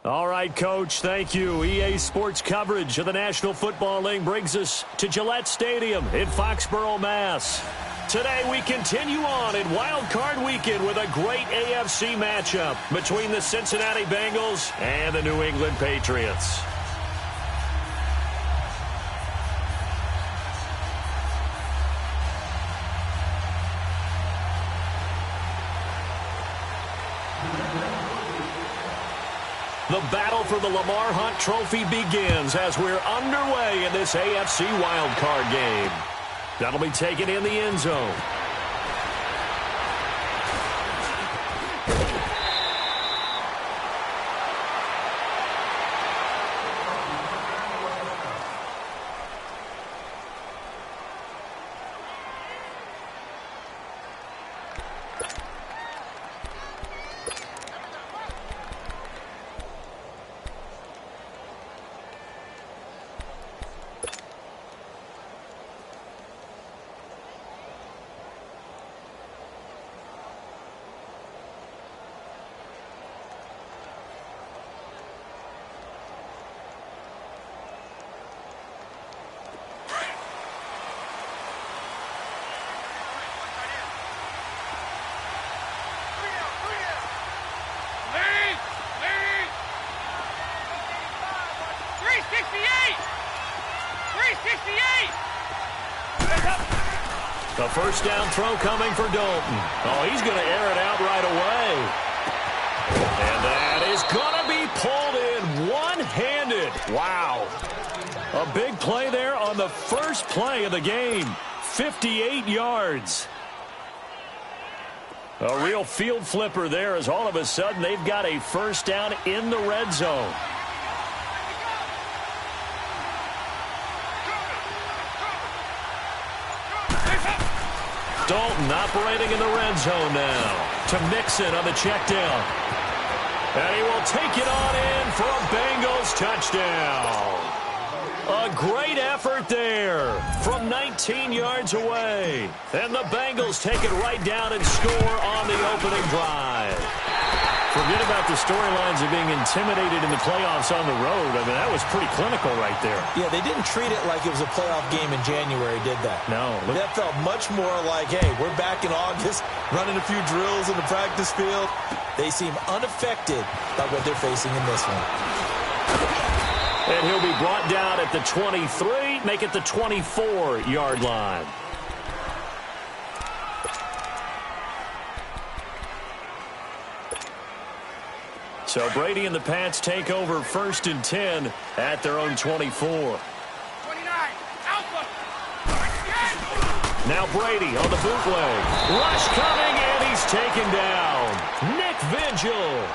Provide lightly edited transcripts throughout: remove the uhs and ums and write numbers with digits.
All right, Coach, thank you. EA Sports coverage of the National Football League brings us to Gillette Stadium in Foxborough, Mass. Today we continue on in Wild Card Weekend with a great AFC matchup between the Cincinnati Bengals and the New England Patriots. The battle for the Lamar Hunt Trophy begins as we're underway in this AFC wildcard game. That'll be taken in the end zone. The first down throw coming for Dalton. Oh, he's going to air it out right away. And that is going to be pulled in one-handed. Wow. A big play there on the first play of the game. 58 yards. A real field flipper there as all of a sudden they've got a first down in the red zone. Dalton operating in the red zone now to Mixon on the check down. And he will take it on in for a Bengals touchdown. A great effort there from 19 yards away. And the Bengals take it right down and score on the opening drive. Forget about the storylines of being intimidated in the playoffs on the road. I mean, that was pretty clinical right there. Yeah, they didn't treat it like it was a playoff game in January, did they? No. That felt much more like, hey, we're back in August, running a few drills in the practice field. They seem unaffected by what they're facing in this one. And he'll be brought down at the 23, make it the 24-yard line. So Brady and the Pats take over first and 10 at their own 24. 29, alpha. Now Brady on the bootleg. Rush coming, and he's taken down. Nick Vigil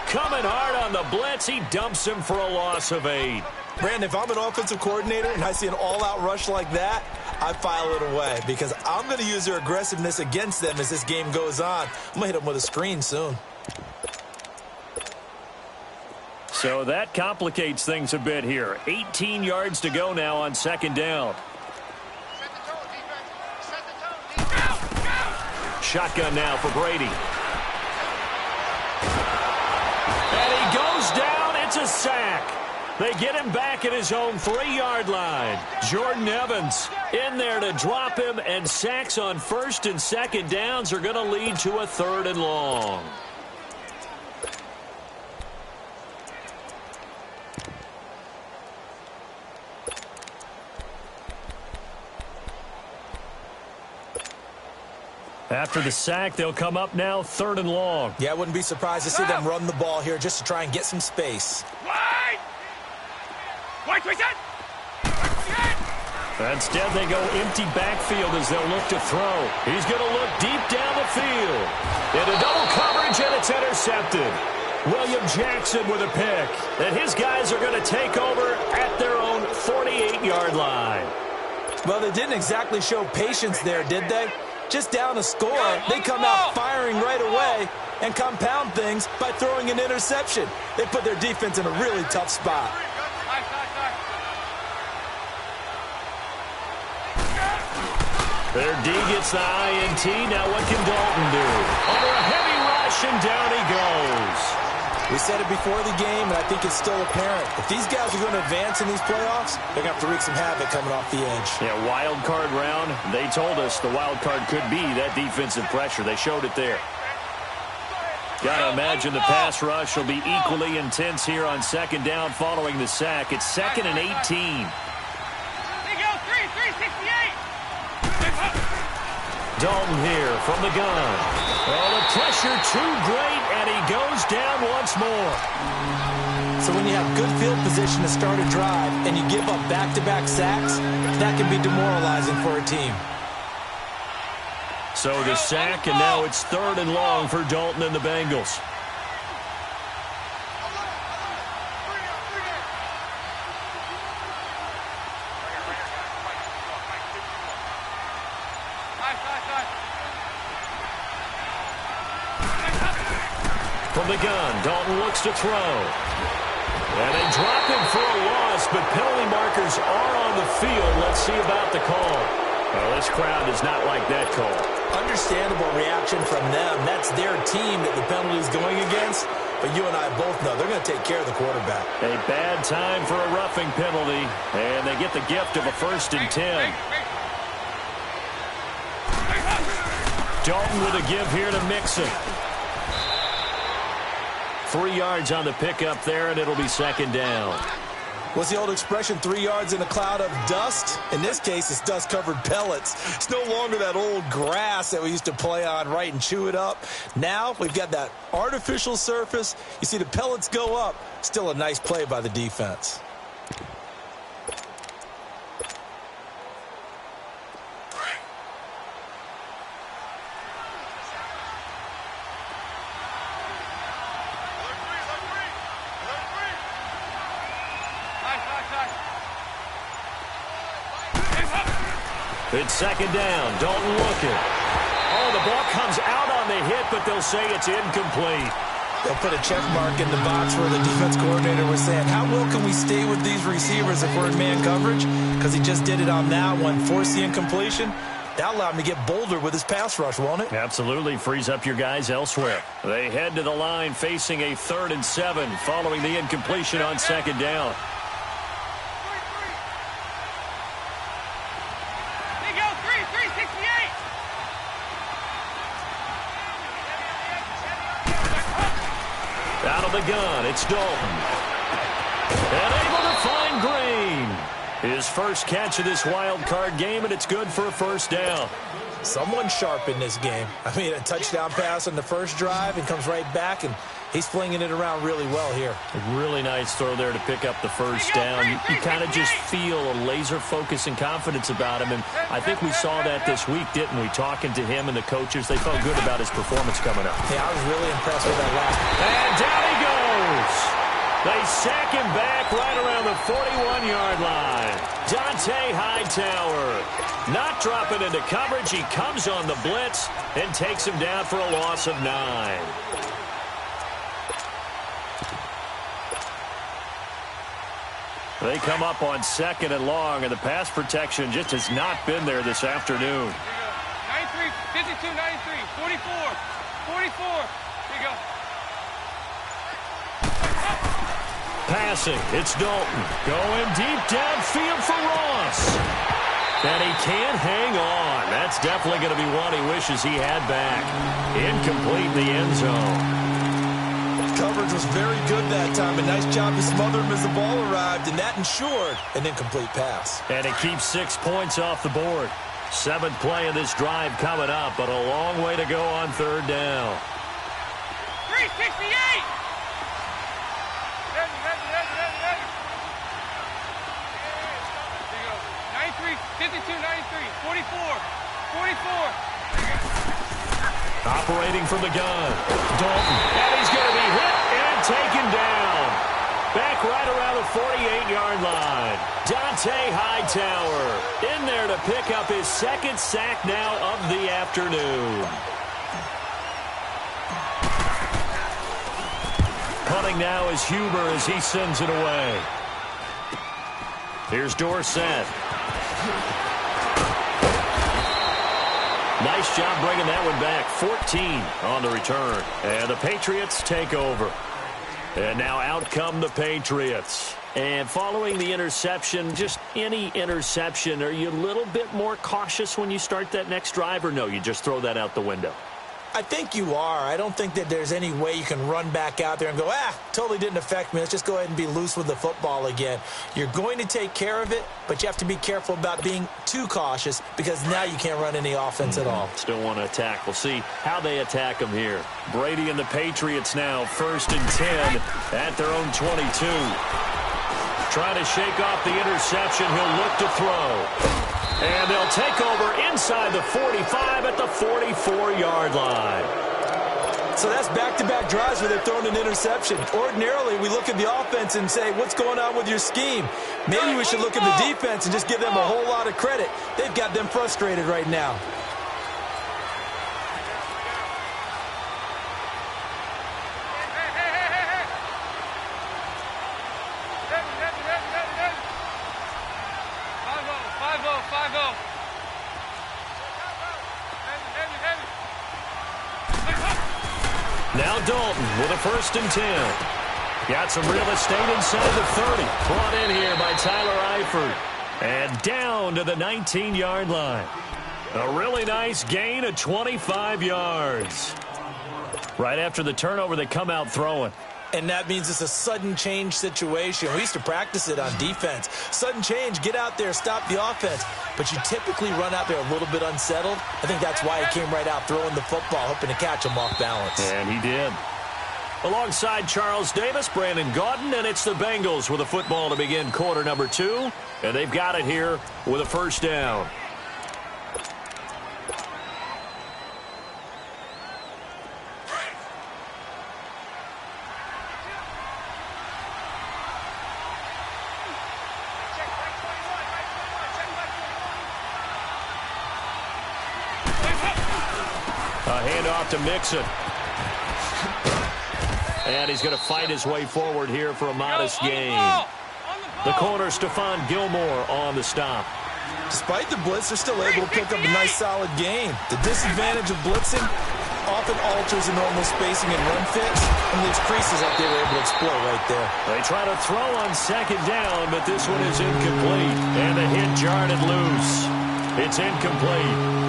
coming hard on the blitz. He dumps him for a loss of 8. Brandon, if I'm an offensive coordinator and I see an all-out rush like that, I file it away because I'm going to use their aggressiveness against them as this game goes on. I'm going to hit them with a screen soon. So that complicates things a bit here. 18 yards to go now on second down. Set the tone, defense. Set the tone, defense. Shotgun now for Brady. And he goes down. It's a sack. They get him back at his own 3-yard line. Jordan Evans in there to drop him, and sacks on first and second downs are going to lead to a 3rd and long. After the sack, they'll come up now 3rd and long. Yeah, I wouldn't be surprised to see them run the ball here just to try and get some space. Instead, they go empty backfield as they'll look to throw. He's going to look deep down the field. Into double coverage, and it's intercepted. William Jackson with a pick. And his guys are going to take over at their own 48-yard line. Well, they didn't exactly show patience there, did they? Just down a score, they come out firing right away and compound things by throwing an interception. They put their defense in a really tough spot. Their D gets the INT. Now what can Dalton do? Under a heavy rush, and down he goes. We said it before the game, and I think it's still apparent. If these guys are going to advance in these playoffs, they're going to have to wreak some havoc coming off the edge. Yeah, wild card round. They told us the wild card could be that defensive pressure. They showed it there. Got to imagine the pass rush will be equally intense here on second down following the sack. It's 2nd and 18. Dalton here from the gun. Oh, the pressure too great, and he goes down once more. So when you have good field position to start a drive and you give up back-to-back sacks, that can be demoralizing for a team. So the sack, and now it's 3rd and long for Dalton and the Bengals. From the gun, Dalton looks to throw. And they drop him for a loss, but penalty markers are on the field. Let's see about the call. Well, this crowd does not like that call. Understandable reaction from them. That's their team that the penalty is going against. But you and I both know they're going to take care of the quarterback. A bad time for a roughing penalty, and they get the gift of a 1st and 10. Dalton with a give here to Mixon. 3 yards on the pickup there, and it'll be 2nd down. What's the old expression, 3 yards in a cloud of dust? In this case, it's dust-covered pellets. It's no longer that old grass that we used to play on, right, and chew it up. Now we've got that artificial surface. You see the pellets go up. Still a nice play by the defense. It's 2nd down. Dalton looking. Oh, the ball comes out on the hit, but they'll say it's incomplete. They'll put a check mark in the box where the defense coordinator was saying, how well can we stay with these receivers if we're in man coverage? Because he just did it on that one, forced the incompletion. That'll allow him to get bolder with his pass rush, won't it? Absolutely. Frees up your guys elsewhere. They head to the line facing a 3rd and 7 following the incompletion on 2nd down. Out of the gun, it's Dalton. And able to find Green. His first catch of this wild card game, and it's good for a 1st down. Someone sharp in this game. I mean, a touchdown pass on the first drive and comes right back, and he's flinging it around really well here. A really nice throw there to pick up the 1st down. You kind of just feel a laser focus and confidence about him, and I think we saw that this week, didn't we? Talking to him and the coaches, they felt good about his performance coming up. Yeah, I was really impressed with that last. And down he goes. They sack him back right around the 41-yard line. Dante Hightower not dropping into coverage. He comes on the blitz and takes him down for a loss of 9. They come up on 2nd and long, and the pass protection just has not been there this afternoon. 93, 52, 93, 44, 44. Here you go. Passing, it's Dalton. Going deep downfield for Ross. And he can't hang on. That's definitely going to be one he wishes he had back. Incomplete in the end zone. Coverage was very good that time. A nice job to smother him as the ball arrived, and that ensured an incomplete pass. And it keeps 6 points off the board. 7th play of this drive coming up, but a long way to go on 3rd down. 368! 53, 52, 93, 44, 44. Operating from the gun. Dalton. And he's going to be hit and taken down. Back right around the 48-yard line. Dante Hightower in there to pick up his 2nd sack now of the afternoon. Punting now is Huber as he sends it away. Here's Dorsett. Nice job bringing that one back. 14 on the return. And the Patriots take over. And now out come the Patriots. And following the interception, just any interception, are you a little bit more cautious when you start that next drive, or no, you just throw that out the window? I think you are. I don't think that there's any way you can run back out there and go, totally didn't affect me. Let's just go ahead and be loose with the football again. You're going to take care of it, but you have to be careful about being too cautious because now you can't run any offense at all. Still want to attack. We'll see how they attack them here. Brady and the Patriots now 1st and 10 at their own 22. Trying to shake off the interception. He'll look to throw. And they'll take over inside the 45 at the 44-yard line. So that's back-to-back drives where they've thrown an interception. Ordinarily, we look at the offense and say, what's going on with your scheme? Maybe we should look at the defense and just give them a whole lot of credit. They've got them frustrated right now. Now Dalton with a 1st and 10. Got some real estate inside the 30. Brought in here by Tyler Eifert. And down to the 19-yard line. A really nice gain of 25 yards. Right after the turnover, they come out throwing. And that means it's a sudden change situation. We used to practice it on defense. Sudden change, get out there, stop the offense. But you typically run out there a little bit unsettled. I think that's why he came right out throwing the football, hoping to catch him off balance. And he did. Alongside Charles Davis, Brandon Gaudin, and it's the Bengals with a football to begin quarter number 2. And they've got it here with a 1st down. Handoff to Mixon. And he's going to fight his way forward here for a modest gain. The corner, Stephon Gilmore, on the stop. Despite the blitz, they're still able to pick up a nice, solid gain. The disadvantage of blitzing often alters the normal spacing and run fits and leaves creases like they were able to exploit right there. They try to throw on 2nd down, but this one is incomplete. And the hit jarred it loose. It's incomplete.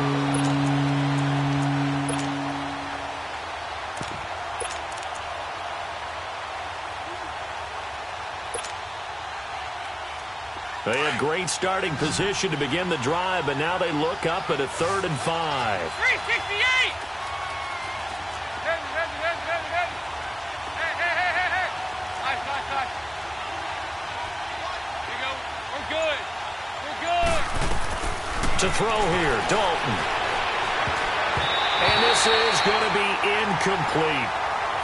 They had great starting position to begin the drive, but now they look up at a 3rd and 5. 368! Nice. Here you go. We're good. To throw here, Dalton. And this is going to be incomplete.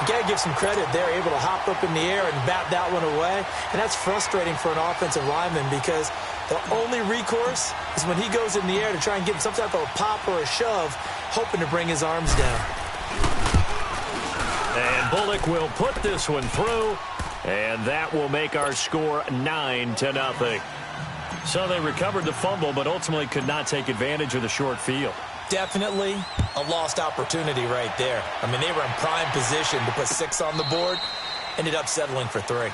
You got to give some credit. They're able to hop up in the air and bat that one away. And that's frustrating for an offensive lineman because the only recourse is when he goes in the air to try and get some type of a pop or a shove, hoping to bring his arms down. And Bullock will put this one through, and that will make our score 9-0. So they recovered the fumble, but ultimately could not take advantage of the short field. Definitely a lost opportunity right there. I mean, they were in prime position to put 6 on the board, ended up settling for 3.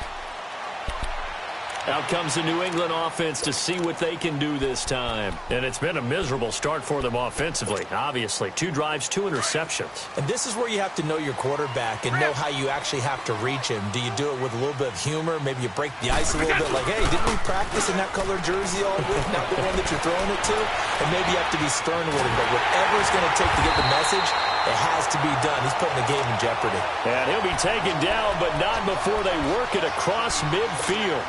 Out comes the New England offense to see what they can do this time. And it's been a miserable start for them offensively, obviously. 2 drives, 2 interceptions. And this is where you have to know your quarterback and know how you actually have to reach him. Do you do it with a little bit of humor? Maybe you break the ice a little bit like, hey, didn't we practice in that color jersey all week? Not the one that you're throwing it to? And maybe you have to be stern with him. But whatever it's going to take to get the message, it has to be done. He's putting the game in jeopardy. And he'll be taken down, but not before they work it across midfield.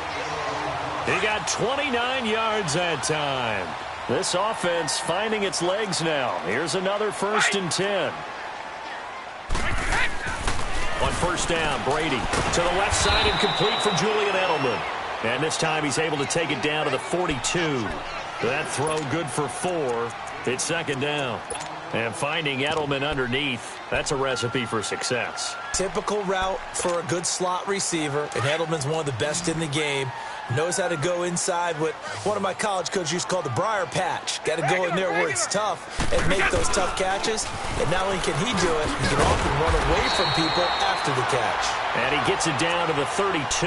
He got 29 yards that time. This offense finding its legs now. Here's another 1st and 10. On 1st down, Brady to the left side and complete for Julian Edelman. And this time he's able to take it down to the 42. That throw good for 4. It's 2nd down. And finding Edelman underneath, that's a recipe for success. Typical route for a good slot receiver, and Edelman's one of the best in the game. Knows how to go inside what one of my college coaches used to call the briar patch. Got to go in there where it's tough and make those tough catches. And not only can he do it, he can often run away from people after the catch. And he gets it down to the 32.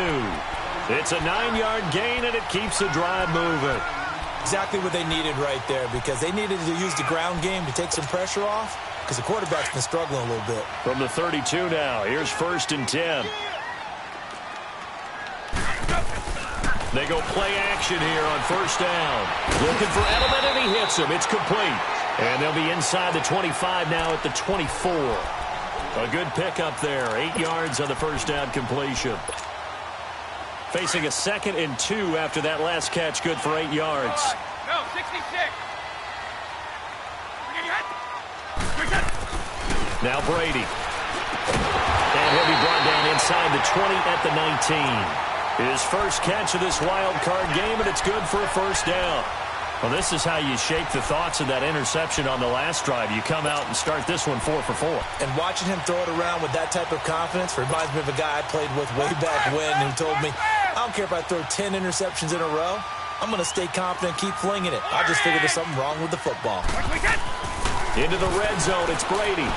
It's a 9-yard gain, and it keeps the drive moving. Exactly what they needed right there, because they needed to use the ground game to take some pressure off, because the quarterback's been struggling a little bit. From the 32 now, here's 1st and 10. They go play action here on 1st down. Looking for Edelman, and he hits him. It's complete. And they'll be inside the 25 now at the 24. A good pickup there. 8 yards on the 1st down completion. Facing a 2nd and 2 after that last catch, good for 8 yards. No, 66. Now Brady. And he'll be brought down inside the 20 at the 19. His first catch of this wild card game, and it's good for a 1st down. Well, this is how you shake the thoughts of that interception on the last drive. You come out and start this one 4 for 4. And watching him throw it around with that type of confidence reminds me of a guy I played with way back when who told me, I don't care if I throw 10 interceptions in a row. I'm going to stay confident, keep flinging it. I just figured there's something wrong with the football. Into the red zone, it's Brady.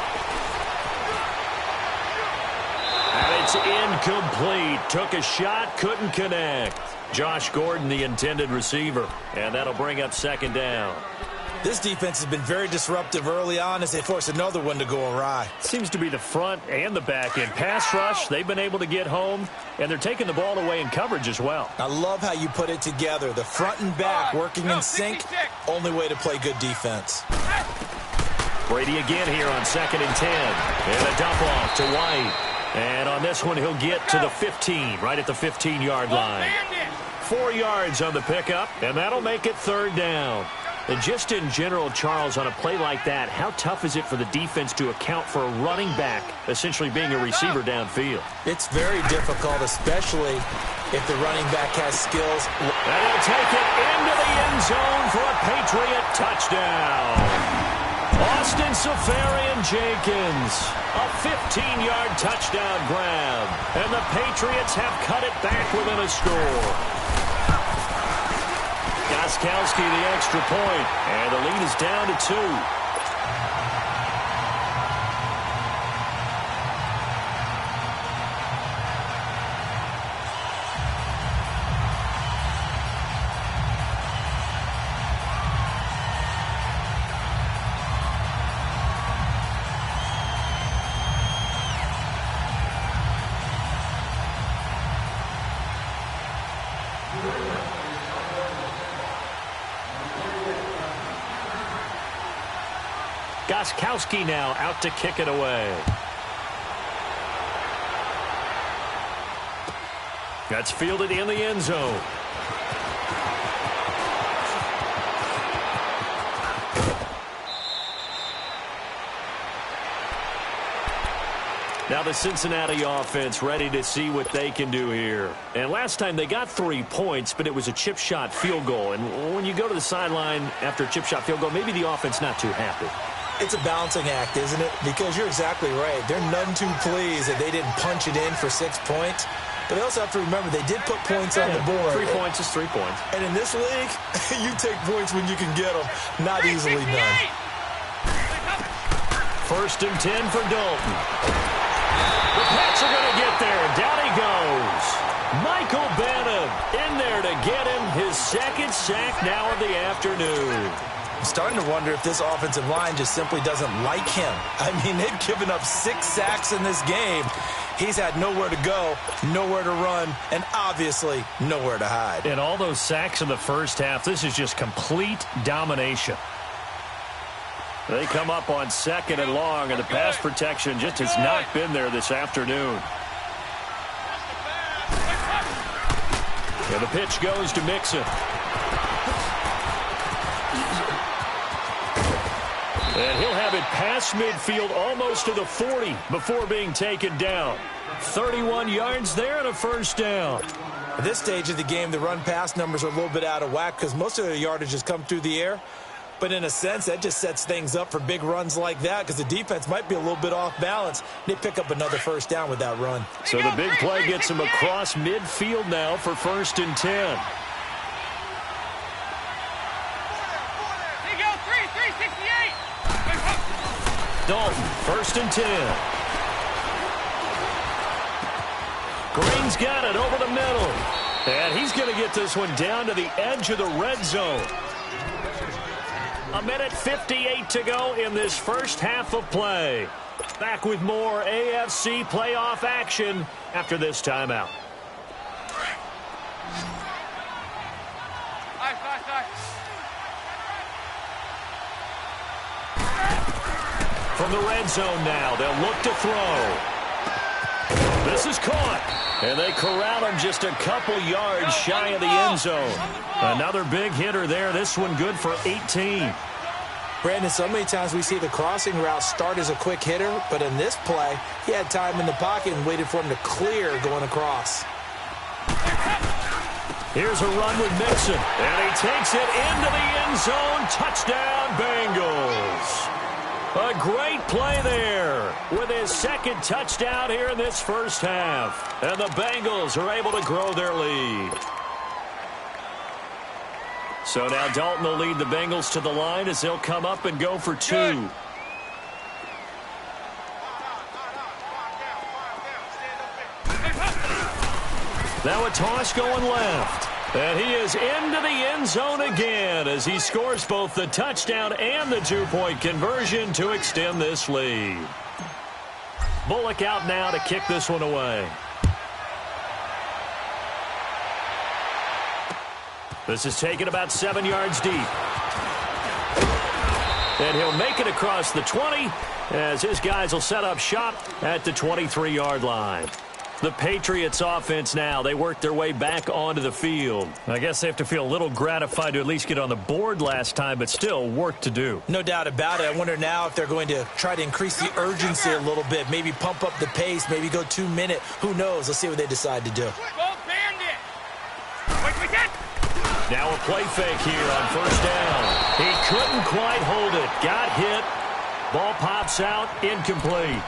And it's incomplete. Took a shot, couldn't connect. Josh Gordon, the intended receiver. And that'll bring up 2nd down. This defense has been very disruptive early on as they force another one to go awry. Seems to be the front and the back end. Pass rush, they've been able to get home, and they're taking the ball away in coverage as well. I love how you put it together. The front and back working in sync. Only way to play good defense. Brady again here on 2nd and 10. And a dump off to White. And on this one, he'll get to the 15, right at the 15-yard line. 4 yards on the pickup, and that'll make it 3rd down. And just in general, Charles, on a play like that, how tough is it for the defense to account for a running back essentially being a receiver downfield? It's very difficult, especially if the running back has skills. And he'll take it into the end zone for a Patriot touchdown. Austin Safarian-Jenkins, a 15-yard touchdown grab. And the Patriots have cut it back within a score. Gostkowski the extra point, and the lead is down to 2. Gostkowski now out to kick it away. That's fielded in the end zone. Now the Cincinnati offense ready to see what they can do here. And last time they got 3 points, but it was a chip shot field goal. And when you go to the sideline after a chip shot field goal, maybe the offense not too happy. It's a balancing act, isn't it? Because you're exactly right. They're none too pleased that they didn't punch it in for 6 points. But they also have to remember they did put points on the board. 3 points is 3 points. And in this league, you take points when you can get them. Not easily done. 1st and 10 for Dalton. The Pats are going to get there. Down he goes. Michael Bannon in there to get him his 2nd sack now of the afternoon. I'm starting to wonder if this offensive line just simply doesn't like him. I mean, they've given up 6 sacks in this game. He's had nowhere to go, nowhere to run, and obviously nowhere to hide. And all those sacks in the first half, this is just complete domination. They come up on 2nd and long, and the pass protection just has not been there this afternoon. And the pitch goes to Mixon. And he'll have it past midfield almost to the 40 before being taken down. 31 yards there and a 1st down. At this stage of the game, the run-pass numbers are a little bit out of whack because most of their yardage has come through the air. But in a sense, that just sets things up for big runs like that because the defense might be a little bit off balance. They pick up another first down with that run. So the big play gets him across midfield now for 1st and 10. There you go, 368. Dalton, 1st and 10. Green's got it over the middle. And he's going to get this one down to the edge of the red zone. 1:58 to go in this first half of play. Back with more AFC playoff action after this timeout. From the red zone now, they'll look to throw. This is caught. And they corral him just a couple yards shy of the end zone. Another big hitter there. This one good for 18. Brandon, so many times we see the crossing route start as a quick hitter, but in this play, he had time in the pocket and waited for him to clear going across. Here's a run with Mixon, and he takes it into the end zone. Touchdown, Bengals. A great play there with his second touchdown here in this first half. And the Bengals are able to grow their lead. So now Dalton will lead the Bengals to the line as they'll come up and go for 2. Now a toss going left. And he is into the end zone again as he scores both the touchdown and the 2-point conversion to extend this lead. Bullock out now to kick this one away. This is taken about 7 yards deep. And he'll make it across the 20 as his guys will set up shop at the 23-yard line. The Patriots offense now, they work their way back onto the field. I guess they have to feel a little gratified to at least get on the board last time, but still work to do. No doubt about it. I wonder now if they're going to try to increase the urgency a little bit, maybe pump up the pace, maybe go 2-minute. Who knows? Let's see what they decide to do. Now a play fake here on first down. He couldn't quite hold it. Got hit. Ball pops out. Incomplete.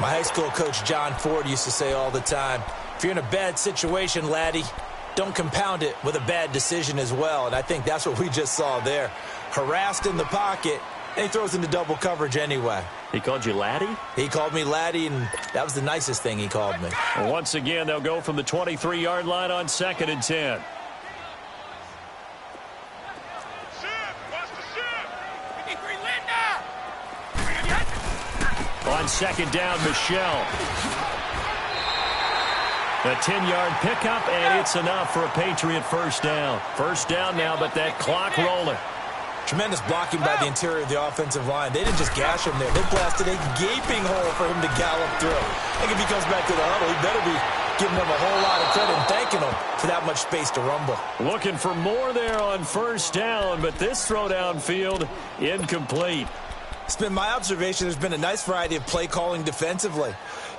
My high school coach, John Ford, used to say all the time, if you're in a bad situation, laddie, don't compound it with a bad decision as well. And I think that's what we just saw there. Harassed in the pocket, and he throws into double coverage anyway. He called you laddie? He called me laddie, and that was the nicest thing he called me. Well, once again, they'll go from the 23-yard line on 2nd and 10. On 2nd down, Michelle. A 10-yard pickup, and it's enough for a Patriot first down. First down now, but that clock rolling. Tremendous blocking by the interior of the offensive line. They didn't just gash him there. They blasted a gaping hole for him to gallop through. I think if he comes back to the huddle, he better be giving them a whole lot of credit and thanking them for that much space to rumble. Looking for more there on first down, but this throw downfield, incomplete. It's been my observation there's been a nice variety of play calling defensively.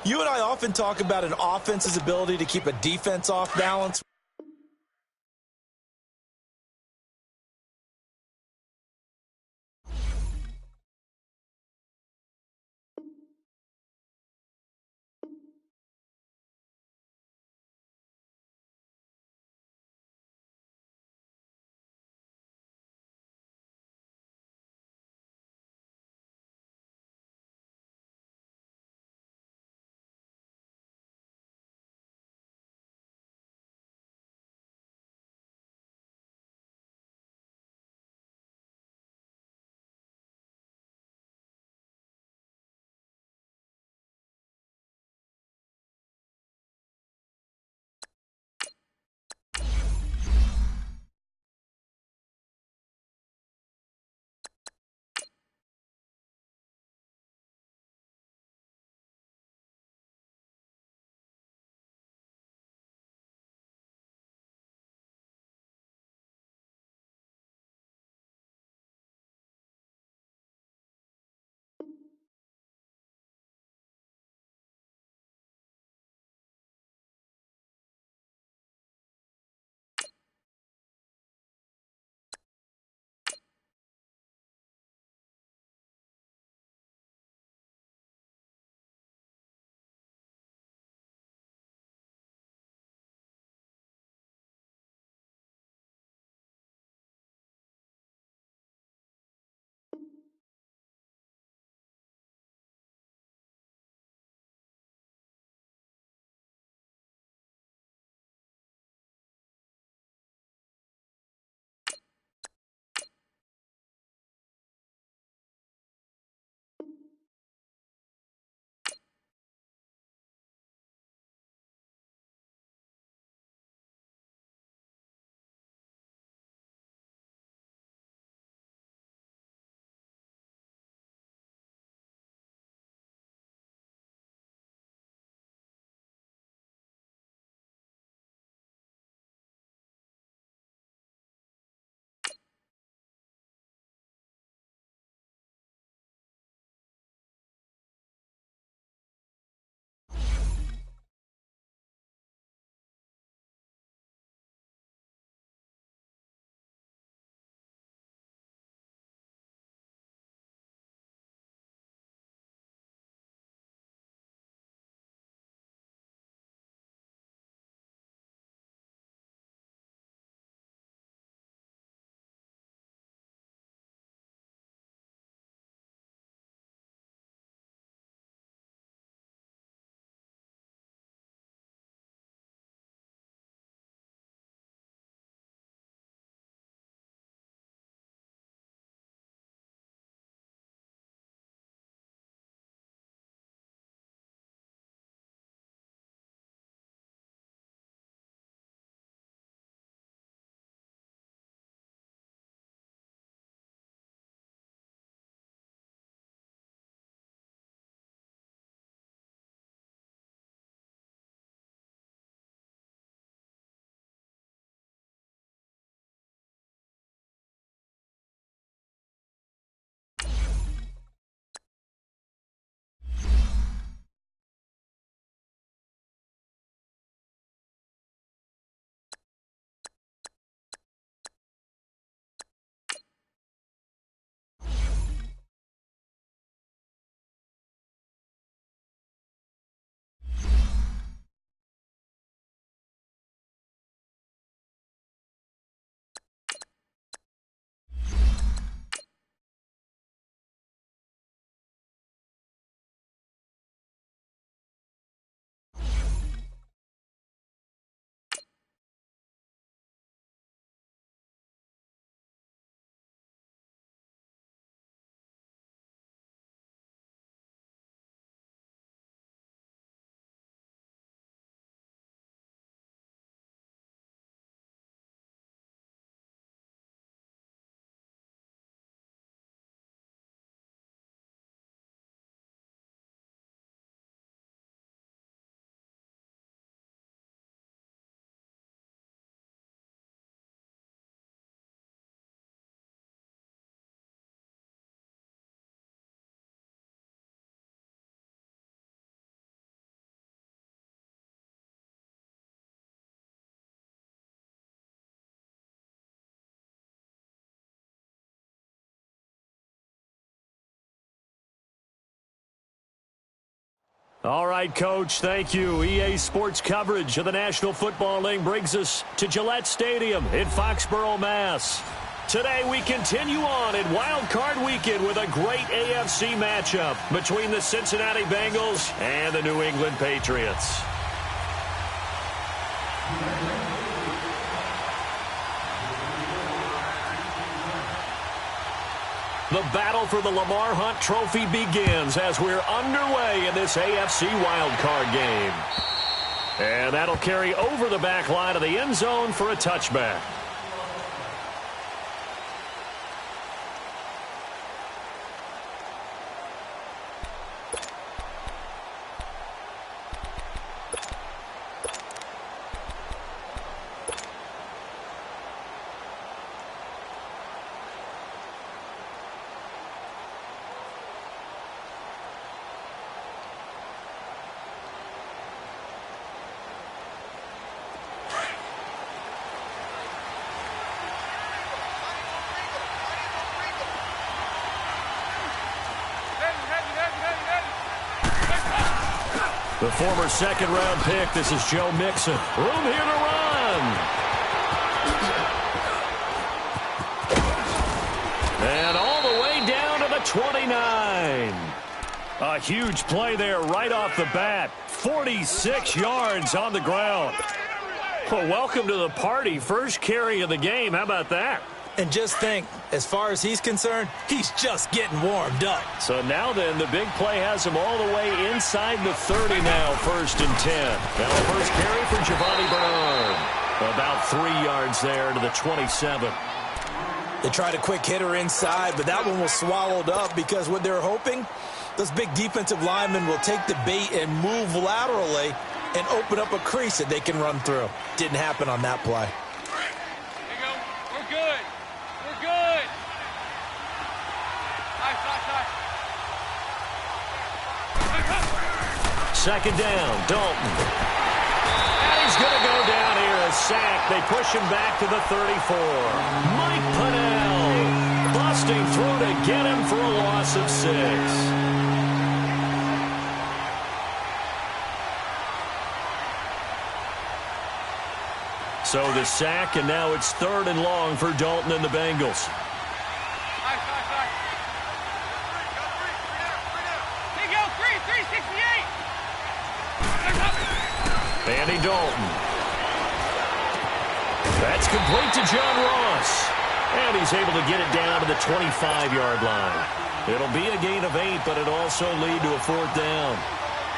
You and I often talk about an offense's ability to keep a defense off balance. All right, Coach, thank you. EA Sports coverage of the National Football League brings us to Gillette Stadium in Foxborough, Mass. Today we continue on in Wild Card Weekend with a great AFC matchup between the Cincinnati Bengals and the New England Patriots. The battle for the Lamar Hunt Trophy begins as we're underway in this AFC wildcard game. And that'll carry over the back line of the end zone for a touchback. The former second-round pick, this is Joe Mixon. Room here to run. And all the way down to the 29. A huge play there right off the bat. 46 yards on the ground. Well, welcome to the party. First carry of the game. How about that? And just think, as far as he's concerned, he's just getting warmed up. So now then, the big play has him all the way inside the 30 now, 1st and 10. Now the first carry for Giovanni Bernard. About 3 yards there to the 27. They tried a quick hitter inside, but that one was swallowed up because what they're hoping, those big defensive linemen will take the bait and move laterally and open up a crease that they can run through. Didn't happen on that play. Second down, Dalton. And he's going to go down here, a sack. They push him back to the 34. Mike Pennell busting through to get him for a loss of 6. So the sack, and now it's 3rd and long for Dalton and the Bengals. Andy Dalton. That's complete to John Ross. And he's able to get it down to the 25-yard line. It'll be a gain of 8, but it'll also lead to a 4th down.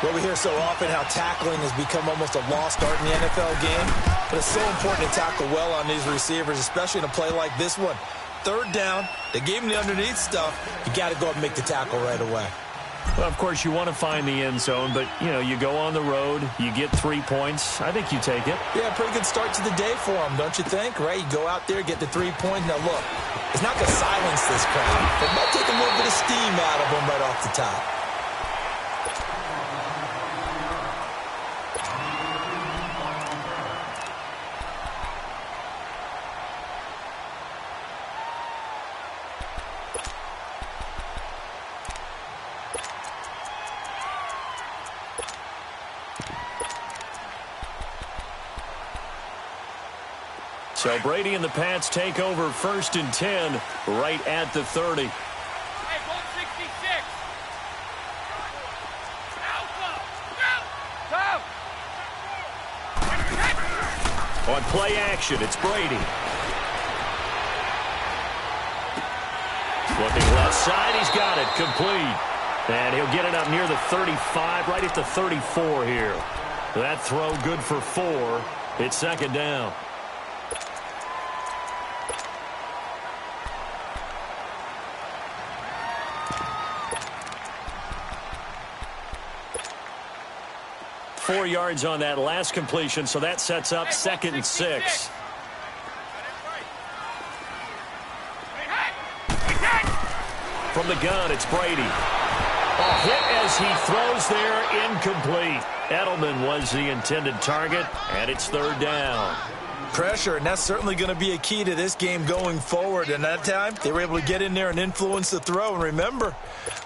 Well, we hear so often how tackling has become almost a lost art in the NFL game. But it's so important to tackle well on these receivers, especially in a play like this one. 3rd down, they gave him the underneath stuff. You got to go up and make the tackle right away. Well, of course, you want to find the end zone, but, you know, you go on the road, you get 3 points. I think you take it. Yeah, pretty good start to the day for them, don't you think? Right? You go out there, get the 3 points. Now, look, it's not going to silence this crowd. It might take a little bit of steam out of them right off the top. So Brady and the Pats take over 1st and 10 right at the 30. Hey, 166. On play action, it's Brady. Looking left side, he's got it, complete. And he'll get it up near the 35, right at the 34 here. That throw good for 4. It's 2nd down. Four yards on that last completion, so that sets up 2nd and 6. From the gun, it's Brady. A hit as he throws there, incomplete. Edelman was the intended target, and it's 3rd down. Pressure, and that's certainly going to be a key to this game going forward. And that time, they were able to get in there and influence the throw. And remember,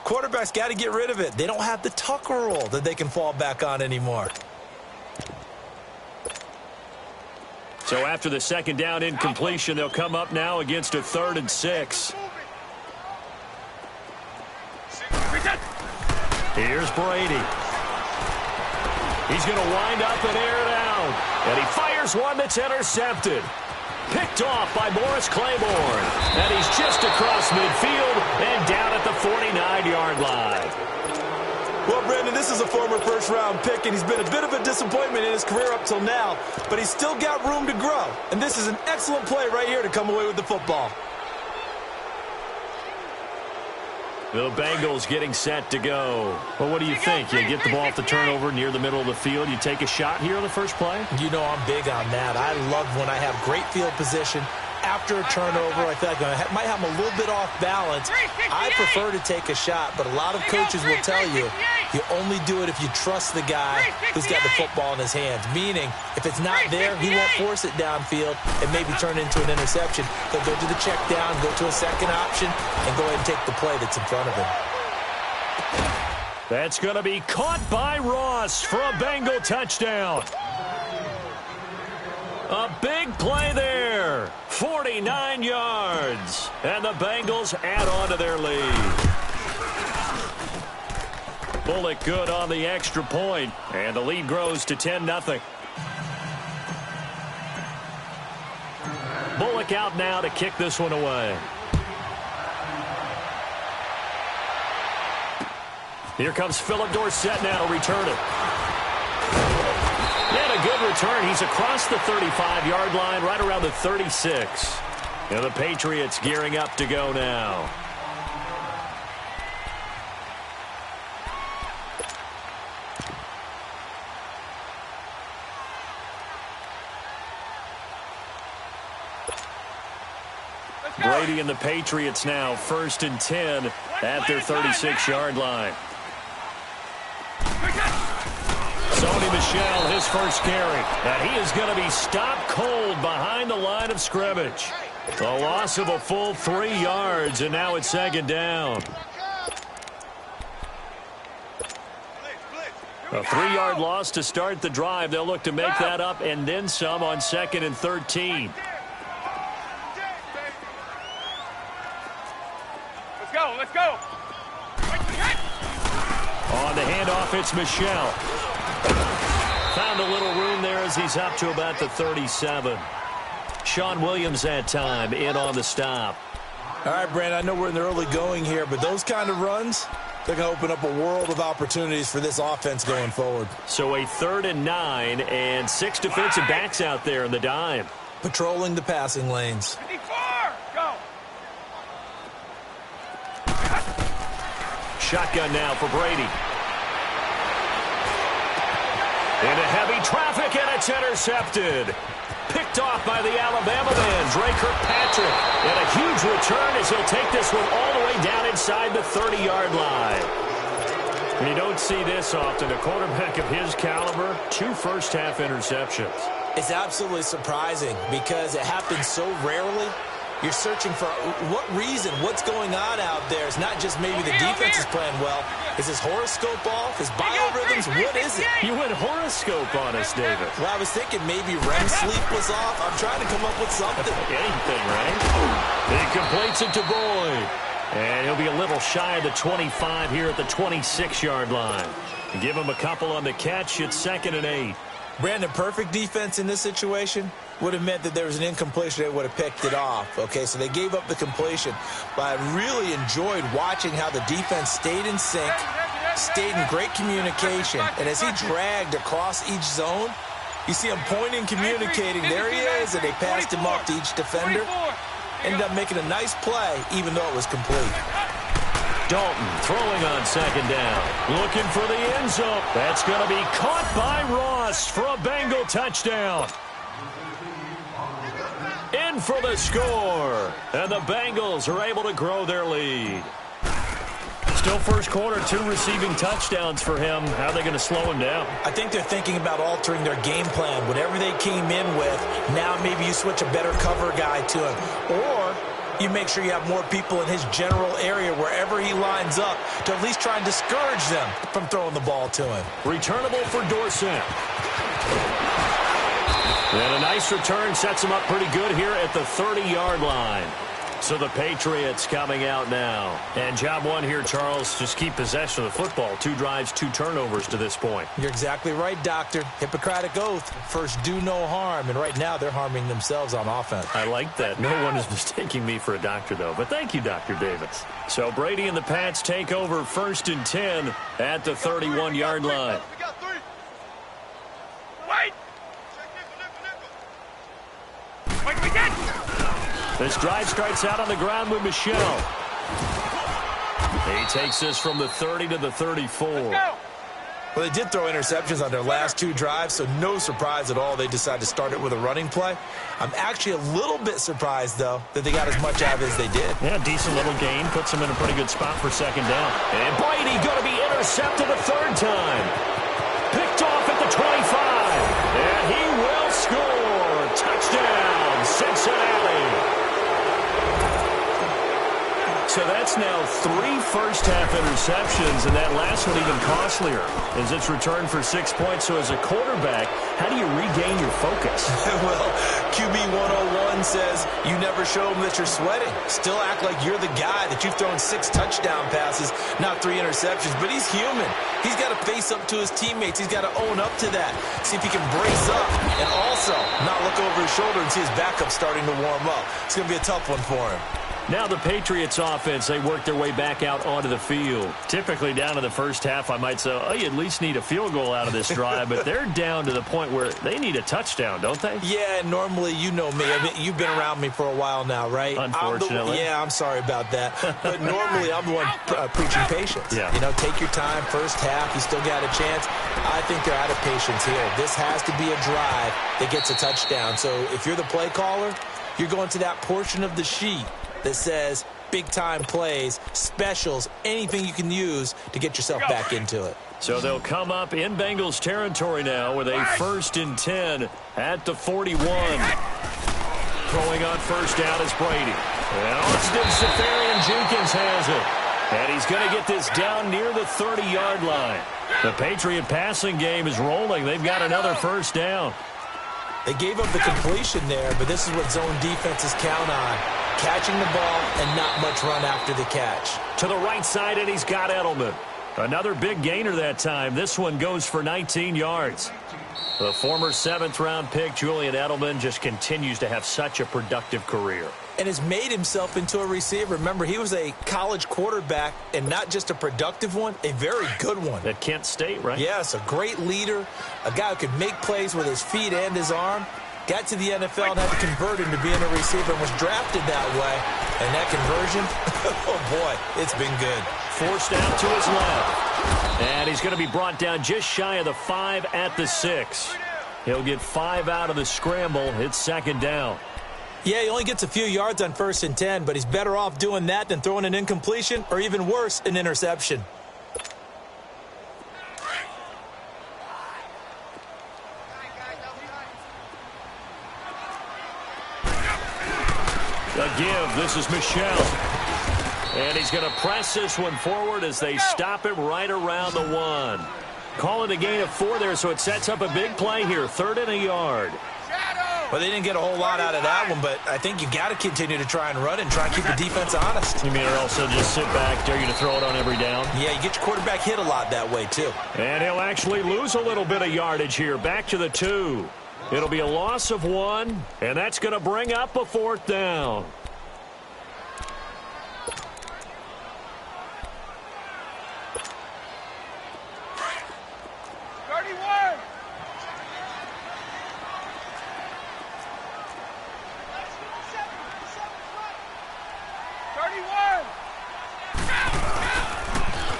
quarterbacks got to get rid of it. They don't have the Tucker rule that they can fall back on anymore. So after the second down incompletion, they'll come up now against a 3rd and 6. Here's Brady. He's going to wind up and air it out. And he fires one that's intercepted. Picked off by Morris Claiborne. And he's just across midfield and down at the 49-yard line. Well, Brandon, this is a former first-round pick, and he's been a bit of a disappointment in his career up till now, but he's still got room to grow. And this is an excellent play right here to come away with the football. The Bengals getting set to go. Well, what do you think? You get the ball off the turnover near the middle of the field. You take a shot here on the first play? You know I'm big on that. I love when I have great field position. After a turnover, I feel like I might have them a little bit off balance. I prefer to take a shot, but a lot of coaches will tell you, you only do it if you trust the guy who's got the football in his hands. Meaning, if it's not there, he won't force it downfield and maybe turn it into an interception. He'll go to the check down, go to a second option, and go ahead and take the play that's in front of him. That's going to be caught by Ross for a Bengal touchdown. A big play there. 49 yards. And the Bengals add on to their lead. Bullock good on the extra point. And the lead grows to 10-0. Bullock out now to kick this one away. Here comes Philip Dorsett now to return it. And a good return. He's across the 35-yard line, right around the 36. And the Patriots gearing up to go now. Brady and the Patriots now 1st and 10 at their 36-yard line. Sony Michel, his first carry. And he is going to be stopped cold behind the line of scrimmage. A loss of a full 3 yards, and now it's 2nd down. A 3-yard loss to start the drive. They'll look to make that up and then some on 2nd and 13. Let's go. On the handoff, it's Michel. Found a little room there as he's up to about the 37. Sean Williams that time in on the stop. All right, Brandon, I know we're in the early going here, but those kind of runs, they're going to open up a world of opportunities for this offense going forward. So a 3rd and 9 and 6 defensive backs out there in the dime. Patrolling the passing lanes. 54, go. Shotgun now for Brady. Into heavy traffic, and it's intercepted. Picked off by the Alabama man, Dre Kirkpatrick. And a huge return as he'll take this one all the way down inside the 30-yard line. And you don't see this often. A quarterback of his caliber, 2 first-half interceptions. It's absolutely surprising because it happens so rarely. You're searching for what reason, what's going on out there. It's not just maybe the defense is playing well. Is his horoscope off? His biorhythms? What is it? You went horoscope on us, David. Well, I was thinking maybe REM sleep was off. I'm trying to come up with something. Anything, right? He completes it to Boyd. And he'll be a little shy of the 25 here at the 26-yard line. Give him a couple on the catch. It's 2nd and 8. Brandon, perfect defense in this situation would have meant that there was an incompletion. They would have picked it off. Okay, so they gave up the completion. But I really enjoyed watching how the defense stayed in sync, stayed in great communication. And as he dragged across each zone, you see him pointing, communicating. There he is, and they passed him off to each defender. Ended up making a nice play, even though it was complete. Dalton throwing on 2nd down. Looking for the end zone. That's going to be caught by Ross for a Bengal touchdown. In for the score. And the Bengals are able to grow their lead. Still first quarter, 2 receiving touchdowns for him. How are they going to slow him down? I think they're thinking about altering their game plan. Whatever they came in with, now maybe you switch a better cover guy to him. Or you make sure you have more people in his general area wherever he lines up to at least try and discourage them from throwing the ball to him. Returnable for Dorsett. And a nice return sets him up pretty good here at the 30-yard line. So the Patriots coming out now. And job one here, Charles, just keep possession of the football. 2 drives, 2 turnovers to this point. You're exactly right, Doctor. Hippocratic oath. First, do no harm. And right now, they're harming themselves on offense. I like that. No one is mistaking me for a doctor, though. But thank you, Dr. Davis. So Brady and the Pats take over 1st and 10 at the 31-yard line. We got 3. Wait! Wait, we did! This drive starts out on the ground with Michel. He takes this from the 30 to the 34. Let's go! Well, they did throw interceptions on their last 2 drives, so no surprise at all they decided to start it with a running play. I'm actually a little bit surprised, though, that they got as much out of it as they did. Yeah, decent little gain. Puts them in a pretty good spot for 2nd down. And Brady going to be intercepted a 3rd time. Picked off at the 25. And he will score. Touchdown, Cincinnati. So that's now 3 first-half interceptions, and that last one even costlier as it's returned for 6 points. So as a quarterback, how do you regain your focus? Well, QB 101 says you never show them that you're sweating. Still act like you're the guy, that you've thrown 6 touchdown passes, not 3 interceptions. But he's human. He's got to face up to his teammates. He's got to own up to that. See if he can brace up and also not look over his shoulder and see his backup starting to warm up. It's going to be a tough one for him. Now the Patriots offense, they work their way back out onto the field. Typically down to the first half, I might say, oh, you at least need a field goal out of this drive, but they're down to the point where they need a touchdown, don't they? Yeah, normally, you know me. I mean, you've been around me for a while now, right? Unfortunately. I'm sorry about that. But normally, I'm the one preaching patience. Yeah. You know, take your time, first half, you still got a chance. I think they're out of patience here. This has to be a drive that gets a touchdown. So if you're the play caller, you're going to that portion of the sheet that says big-time plays, specials, anything you can use to get yourself back into it. So they'll come up in Bengals territory now with a 1st and 10 at the 41. Throwing on 1st down is Brady. And Austin Seferian-Jenkins has it. And he's going to get this down near the 30-yard line. The Patriot passing game is rolling. They've got another 1st down. They gave up the completion there, but this is what zone defenses count on. Catching the ball and not much run after the catch. To the right side, and he's got Edelman. Another big gainer that time. This one goes for 19 yards. The former 7th-round pick, Julian Edelman, just continues to have such a productive career. And has made himself into a receiver. Remember, he was a college quarterback, and not just a productive one, a very good one. At Kent State, right? Yes, a great leader, a guy who could make plays with his feet and his arm. Got to the NFL and had to convert into being a receiver and was drafted that way. And that conversion, oh boy, it's been good. Forced out to his left. And he's going to be brought down just shy of the 5 at the 6. He'll get 5 out of the scramble. It's 2nd down. Yeah, he only gets a few yards on 1st and 10, but he's better off doing that than throwing an incompletion or even worse, an interception. A give. This is Michel. And he's going to press this one forward as they stop him right around the 1. Call it a gain of 4 there, so it sets up a big play here. 3rd and a yard. Well, they didn't get a whole lot out of that one, but I think you got to continue to try and run and try and keep the defense honest. You mean or also just sit back, dare you to throw it on every down? Yeah, you get your quarterback hit a lot that way, too. And he'll actually lose a little bit of yardage here. Back to the 2. It'll be a loss of 1, and that's going to bring up a 4th down.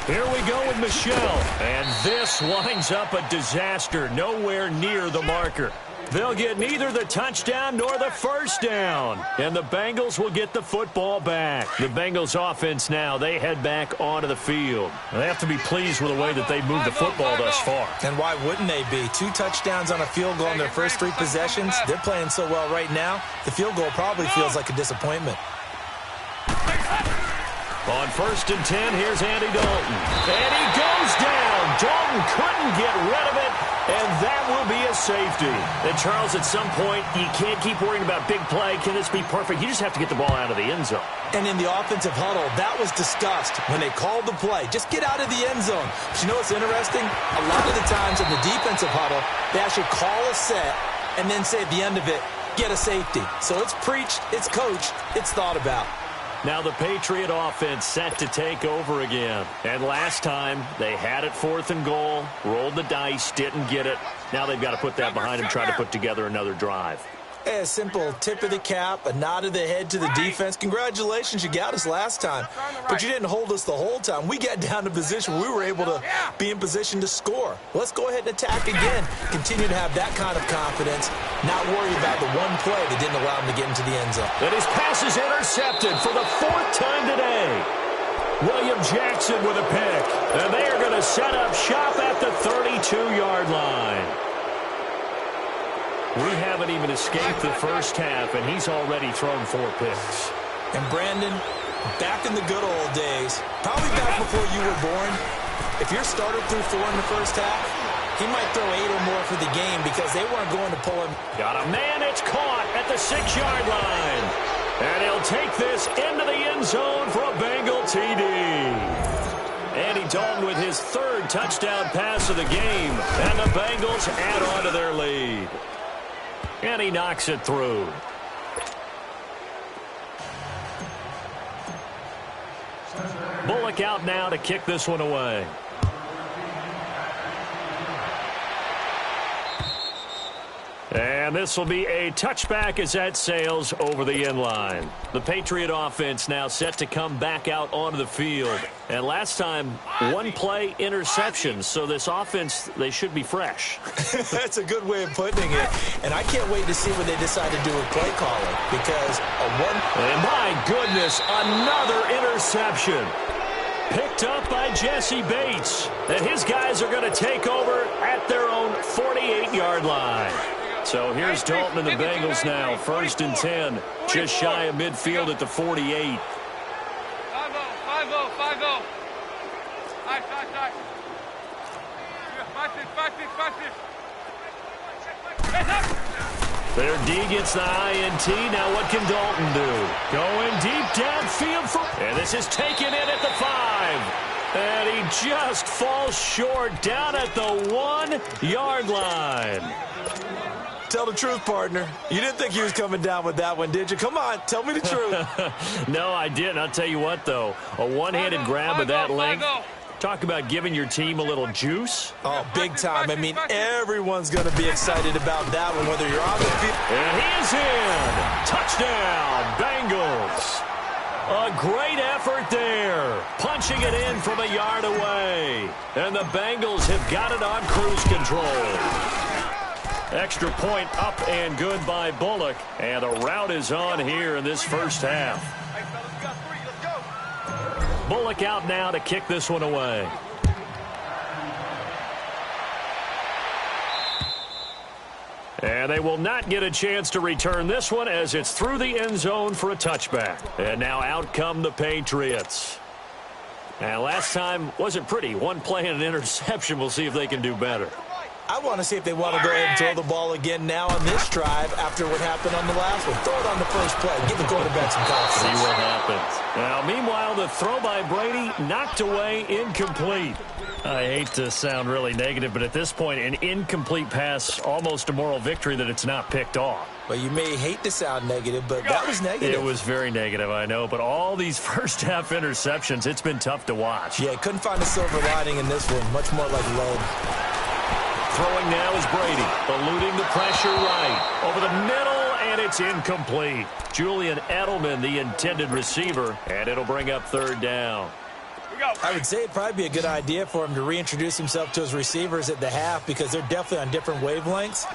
Here we go with Michel, and this winds up a disaster, nowhere near the marker. They'll get neither the touchdown nor the first down. And the Bengals will get the football back. The Bengals offense now, they head back onto the field. They have to be pleased with the way that they moved the football thus far. And why wouldn't they be? 2 touchdowns on a field goal in their first 3 possessions. They're playing so well right now, the field goal probably feels like a disappointment. On 1st and 10, here's Andy Dalton. And he goes down. Dalton couldn't get rid of it, and that will be a safety. And, Charles, at some point, you can't keep worrying about big play. Can this be perfect? You just have to get the ball out of the end zone. And in the offensive huddle, that was discussed when they called the play. Just get out of the end zone. But you know what's interesting? A lot of the times in the defensive huddle, they actually call a set and then say at the end of it, get a safety. So it's preached, it's coached, it's thought about. Now the Patriot offense set to take over again. And last time, they had it 4th and goal, rolled the dice, didn't get it. Now they've got to put that behind them, try to put together another drive. A simple tip of the cap, a nod of the head to the defense. Congratulations, you got us last time. But you didn't hold us the whole time. We got down to position where we were able to be in position to score. Let's go ahead and attack again. Continue to have that kind of confidence, not worry about the one play that didn't allow him to get into the end zone. And his pass is intercepted for the 4th time today. William Jackson with a pick. And they are going to set up shop at the 32-yard line. We haven't even escaped the first half, and he's already thrown 4 picks. And Brandon, back in the good old days, probably back before you were born, if your starter threw 4 in the first half, he might throw 8 or more for the game because they weren't going to pull him. Got a man, it's caught at the 6-yard line. And he'll take this into the end zone for a Bengal TD. Andy Dalton with his 3rd touchdown pass of the game, and the Bengals add on to their lead. And he knocks it through. Bullock out now to kick this one away. And this will be a touchback as that sails over the end line. The Patriot offense now set to come back out onto the field. And last time, 1 play interception. So this offense, they should be fresh. That's a good way of putting it. And I can't wait to see what they decide to do with play calling. Because And my goodness, another interception. Picked up by Jesse Bates. And his guys are going to take over at their own 48-yard line. So here's Dalton and the Bengals now. 1st and 10. Just shy of midfield at the 48. 5-0, 5-0, 5-0. Nice. 5-6. Their D gets the INT. Now what can Dalton do? Going deep downfield. And this is taken in at the 5. And he just falls short down at the 1-yard line. Tell the truth, partner. You didn't think he was coming down with that one, did you? Come on, tell me the truth. No, I didn't. I'll tell you what, though. A one-handed grab of that length. Talk about giving your team a little juice. Oh, big time. I mean, everyone's going to be excited about that one, whether you're on the field. And he's in. Touchdown, Bengals. A great effort there. Punching it in from a yard away. And the Bengals have got it on cruise control. Extra point up and good by Bullock. And the route is on here in this first half. Bullock out now to kick this one away. And they will not get a chance to return this one as it's through the end zone for a touchback. And now out come the Patriots. And last time wasn't pretty. 1 play and an interception. We'll see if they can do better. I want to see if they want to go ahead and throw the ball again now on this drive after what happened on the last one. Throw it on the first play. Give the quarterback some confidence. See what happens. Now, meanwhile, the throw by Brady knocked away, incomplete. I hate to sound really negative, but at this point, an incomplete pass, almost a moral victory that it's not picked off. Well, you may hate to sound negative, but that was negative. It was very negative, I know. But all these first-half interceptions, it's been tough to watch. Yeah, couldn't find a silver lining in this one. Much more like lead. Throwing now is Brady, eluding the pressure right. Over the middle, and it's incomplete. Julian Edelman, the intended receiver, and it'll bring up 3rd down. I would say it'd probably be a good idea for him to reintroduce himself to his receivers at the half because they're definitely on different wavelengths.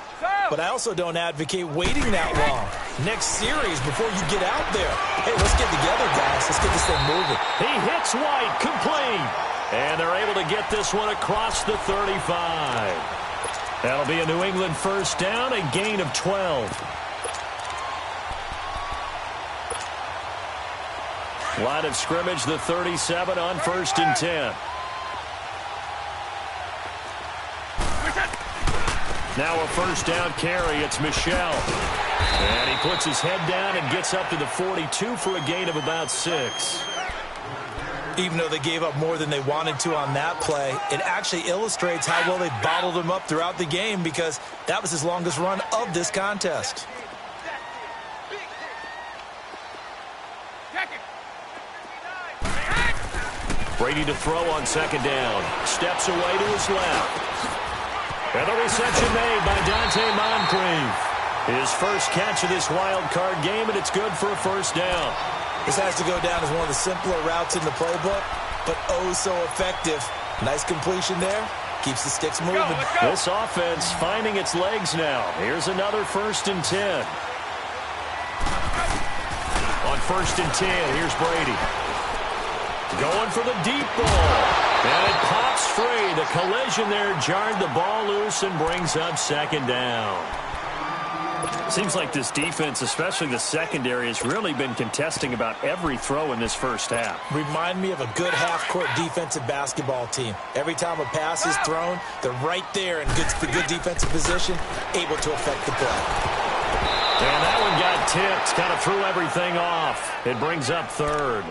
but I also don't advocate waiting that long. Next series before you get out there. Hey, let's get together, guys. Let's get this thing moving. He hits White, complete. And they're able to get this one across the 35. That'll be a New England first down, a gain of 12. Line of scrimmage, the 37 on 1st and 10. Now a first down carry. It's Michel. And he puts his head down and gets up to the 42 for a gain of about 6. Even though they gave up more than they wanted to on that play, it actually illustrates how well they bottled him up throughout the game because that was his longest run of this contest. Brady to throw on 2nd down. Steps away to his left. And the reception made by Dante Moncrief. His first catch of this wild card game, and it's good for a first down. This has to go down as one of the simpler routes in the playbook, but oh so effective. Nice completion there. Keeps the sticks moving. This offense finding its legs now. Here's another 1st and 10. On 1st and 10, here's Brady. Going for the deep ball. And it pops free. The collision there jarred the ball loose and brings up 2nd down. Seems like this defense, especially the secondary, has really been contesting about every throw in this first half. Remind me of a good half-court defensive basketball team. Every time a pass is thrown, they're right there in good defensive position, able to affect the play. And that one got tipped, kind of threw everything off. It brings up 3rd.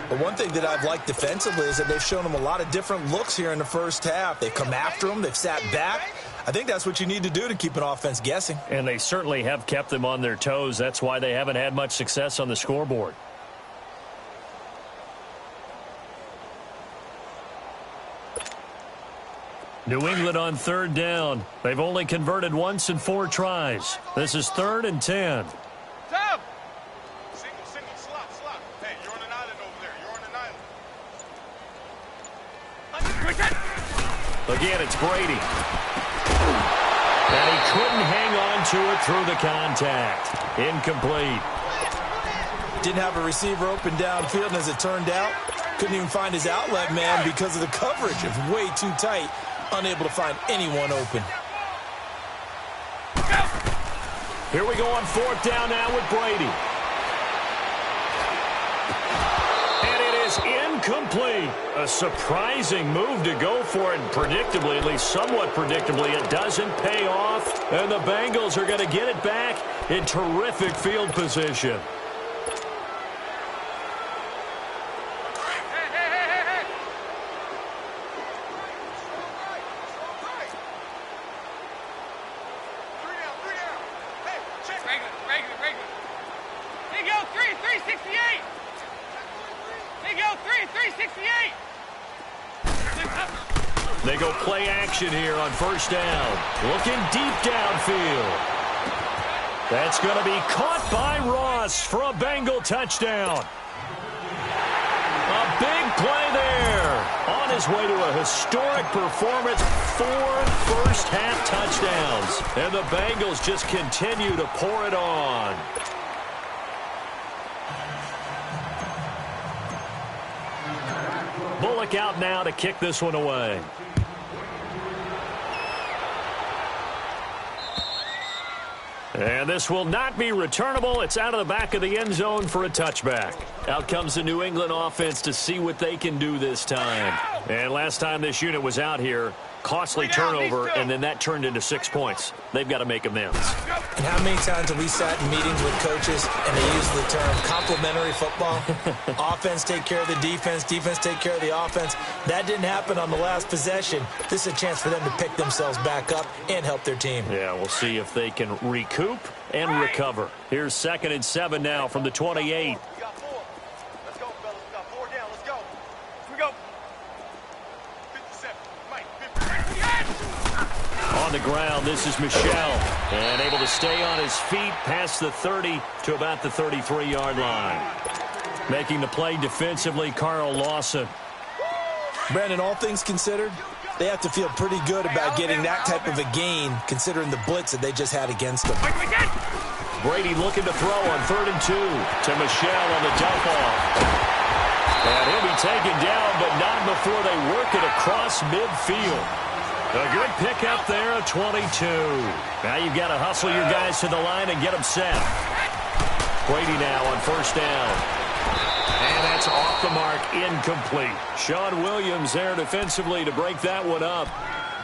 But one thing that I've liked defensively is that they've shown them a lot of different looks here in the first half. They've come after them. They've sat back. I think that's what you need to do to keep an offense guessing. And they certainly have kept them on their toes. That's why they haven't had much success on the scoreboard. New England on 3rd down. They've only converted once in 4 tries. This is 3rd and 10. Tom! Single, slot. Hey, you're on an island over there. You're on an island. Again, it's Brady. And he couldn't hang on to it through the contact. Incomplete. Didn't have a receiver open downfield, and as it turned out, couldn't even find his outlet man because of the coverage. It was way too tight, unable to find anyone open. Here we go on 4th down now with Brady. Incomplete. A surprising move to go for it. Predictably, at least somewhat predictably, it doesn't pay off. And the Bengals are going to get it back in terrific field position. Regular. They go 368. They go 368. They go play action here on 1st down. Looking deep downfield. That's going to be caught by Ross for a Bengal touchdown. A big play there. On his way to a historic performance, 4 first-half touchdowns. And the Bengals just continue to pour it on. Bullock out now to kick this one away. And this will not be returnable. It's out of the back of the end zone for a touchback. Out comes the New England offense to see what they can do this time. And last time this unit was out here, costly turnover, and then that turned into 6 points. They've got to make amends. And how many times have we sat in meetings with coaches and they use the term complementary football? Offense take care of the defense, defense take care of the offense. That didn't happen on the last possession. This is a chance for them to pick themselves back up and help their team. Yeah, we'll see if they can recoup and recover. Here's 2nd and 7 now from the 28. On the ground, this is Michel. And able to stay on his feet past the 30 to about the 33-yard line. Making the play defensively, Carl Lawson. Brandon, all things considered, They have to feel pretty good about getting that type of a gain, considering the blitz that they just had against them. Brady looking to throw on 3rd and 2 to Michelle on the dump off. And he'll be taken down, but not before they work it across midfield. A good pickup there at 22. Now you've got to hustle your guys to the line and get them set. Brady now on 1st down. And that's off the mark, incomplete. Sean Williams there defensively to break that one up.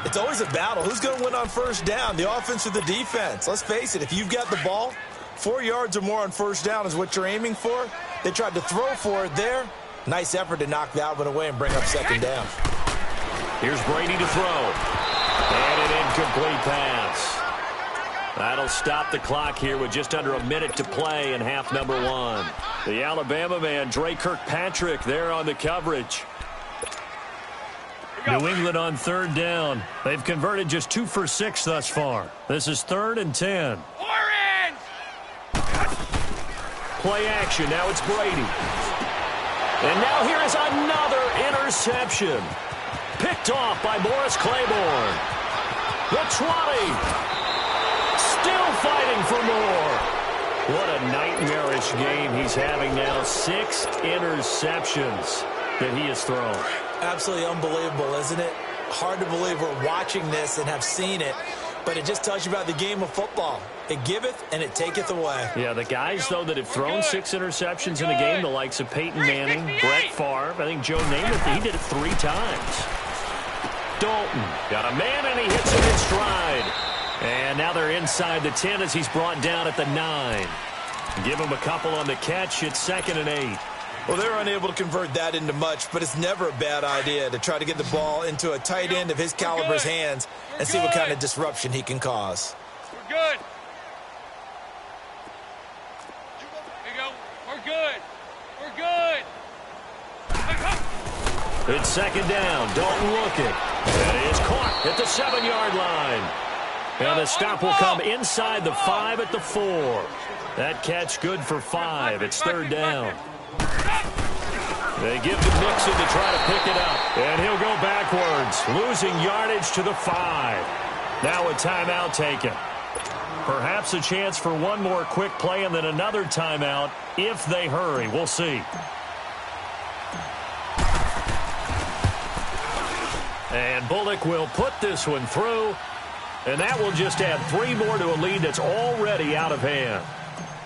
It's always a battle. Who's going to win on 1st down, the offense or the defense? Let's face it, if you've got the ball, 4 yards or more on 1st down is what you're aiming for. They tried to throw for it there. Nice effort to knock that one away and bring up 2nd down. Here's Brady to throw. And an incomplete pass. That'll stop the clock here with just under a minute to play in half number 1. The Alabama man, Dre Kirkpatrick, there on the coverage. New England on 3rd down. They've converted just 2 for 6 thus far. This is 3rd and 10. Orange! Play action. Now it's Brady. And now here is another interception. Picked off by Morris Claiborne. The 20. Still fighting for more. What a nightmarish game he's having now. 6 interceptions that he has thrown. Absolutely unbelievable, isn't it? Hard to believe we're watching this and have seen it, but it just tells you about the game of football. It giveth and it taketh away. Yeah, the guys, though, that have thrown 6 interceptions in a game, the likes of Peyton Manning, Brett Favre, I think Joe Namath, he did it 3 times. Dalton got a man and he hits it in stride. And now they're inside the 10 as he's brought down at the 9. Give him a couple on the catch. It's 2nd and 8. Well, they're unable to convert that into much, but it's never a bad idea to try to get the ball into a tight end of his caliber's hands and see what kind of disruption he can cause. We're good. Here you go. We're good. We're good. It's 2nd down. Dalton looking. And he is caught at the 7-yard line. And the stop will come inside the 5 at the 4. That catch good for 5. It's 3rd down. They give to Mixon to try to pick it up. And he'll go backwards, losing yardage to the 5. Now a timeout taken. Perhaps a chance for one more quick play and then another timeout if they hurry. We'll see. And Bullock will put this one through. And that will just add 3 more to a lead that's already out of hand.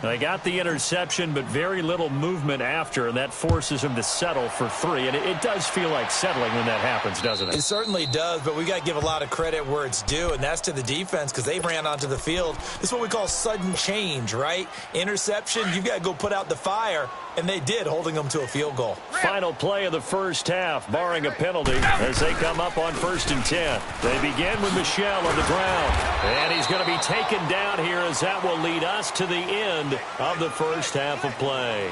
They got the interception, but very little movement after, and that forces him to settle for 3. And it does feel like settling when that happens, doesn't it? It certainly does, but we got to give a lot of credit where it's due, and that's to the defense because they ran onto the field. This is what we call sudden change, right? Interception, you've got to go put out the fire, and they did, holding them to a field goal. Final play of the 1st half, barring a penalty, as they come up on 1st and 10. They begin with Michelle on the ground, and he's going to be taken down here as that will lead us to the end of the 1st half of play.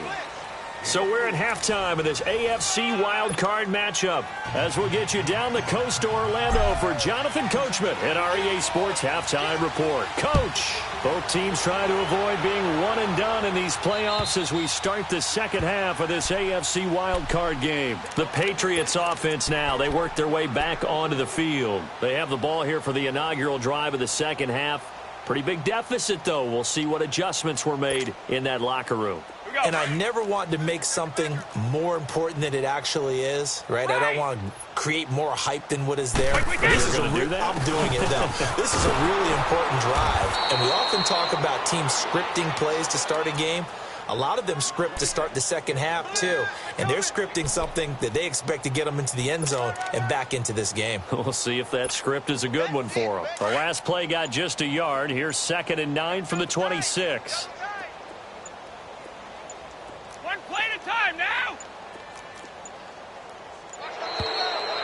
So we're at halftime of this AFC wildcard matchup as we'll get you down the coast to Orlando for Jonathan Coachman at our EA Sports Halftime Report. Coach, both teams try to avoid being one and done in these playoffs as we start the 2nd half of this AFC wildcard game. The Patriots offense now, they work their way back onto the field. They have the ball here for the inaugural drive of the 2nd half. Pretty big deficit, though. We'll see what adjustments were made in that locker room. And I never want to make something more important than it actually is, right? I don't want to create more hype than what is there. This is I'm doing it, though. This is a really important drive. And we often talk about teams scripting plays to start a game. A lot of them script to start the 2nd half, too. And they're scripting something that they expect to get them into the end zone and back into this game. We'll see if that script is a good one for them. The last play got just a yard. Here's 2nd and 9 from the 26. One play at a time now.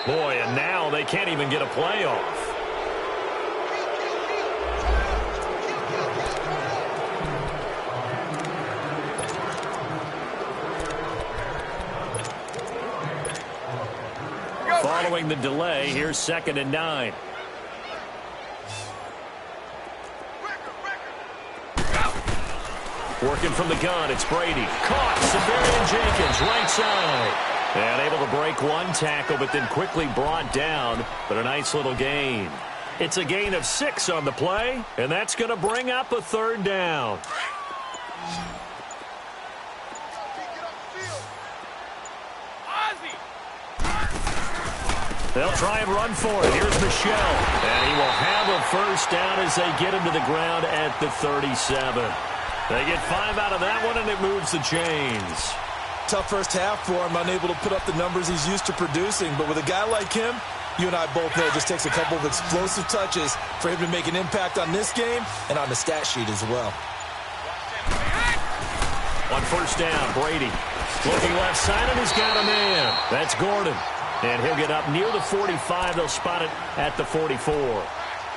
Boy, and now they can't even get a play off. Following the delay, here's 2nd and 9. Working from the gun, it's Brady. Caught, Severian Jenkins, right side. And able to break one tackle, but then quickly brought down. But a nice little gain. It's a gain of 6 on the play, and that's going to bring up a 3rd down. They'll try and run for it. Here's Michelle. And he will have a 1st down as they get him to the ground at the 37. They get 5 out of that one, and it moves the chains. Tough first half for him, unable to put up the numbers he's used to producing. But with a guy like him, you and I both know it just takes a couple of explosive touches for him to make an impact on this game and on the stat sheet as well. On 1st down, Brady looking left side, and he's got a man. That's Gordon. And he'll get up near the 45. They'll spot it at the 44.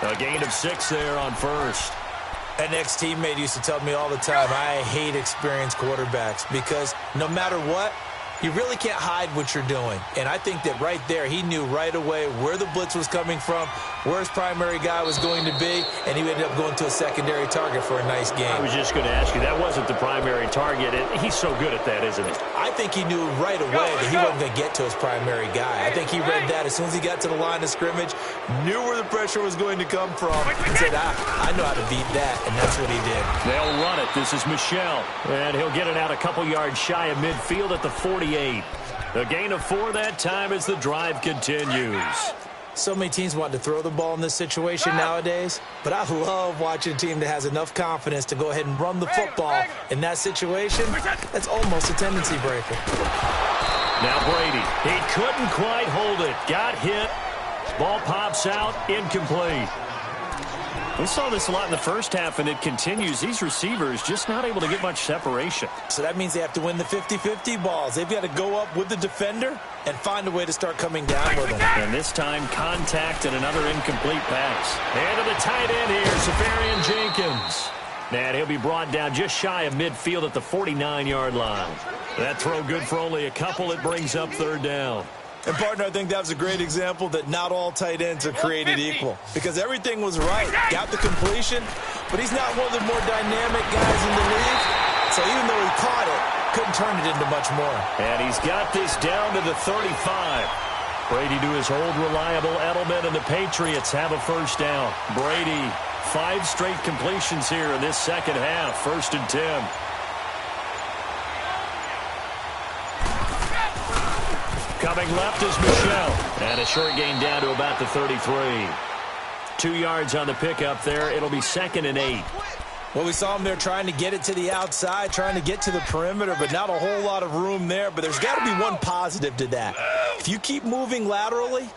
A gain of 6 there on 1st. An ex-teammate used to tell me all the time, I hate experienced quarterbacks because no matter what, you really can't hide what you're doing. And I think that right there, he knew right away where the blitz was coming from, where his primary guy was going to be, and he ended up going to a secondary target for a nice game. I was just going to ask you, that wasn't the primary target. He's so good at that, isn't he? I think he knew right away that he wasn't going to get to his primary guy. I think he read that as soon as he got to the line of scrimmage, knew where the pressure was going to come from, and said, I know how to beat that, and that's what he did. They'll run it. This is Michelle, and he'll get it out a couple yards shy of midfield at the 48. A gain of 4 that time as the drive continues. So many teams want to throw the ball in this situation nowadays, but I love watching a team that has enough confidence to go ahead and run the football in that situation. That's almost a tendency breaker. Now Brady, he couldn't quite hold it. Got hit. Ball pops out, incomplete. We saw this a lot in the first half, and it continues. These receivers just not able to get much separation. So that means they have to win the 50-50 balls. They've got to go up with the defender and find a way to start coming down with them. And this time, contact and another incomplete pass. And to the tight end here, Severian Jenkins. And he'll be brought down just shy of midfield at the 49-yard line. That throw good for only a couple. It brings up 3rd down. And, partner, I think that was a great example that not all tight ends are created equal. Because everything was right. Got the completion, but he's not one of the more dynamic guys in the league. So even though he caught it, couldn't turn it into much more. And he's got this down to the 35. Brady to his old reliable Edelman, and the Patriots have a 1st down. Brady, 5 straight completions here in this second half. 1st and 10. Coming left is Michelle. And a short gain down to about the 33. 2 yards on the pickup there. It'll be 2nd and 8. Well, we saw him there trying to get it to the outside, trying to get to the perimeter, but not a whole lot of room there. But there's got to be one positive to that. If you keep moving laterally,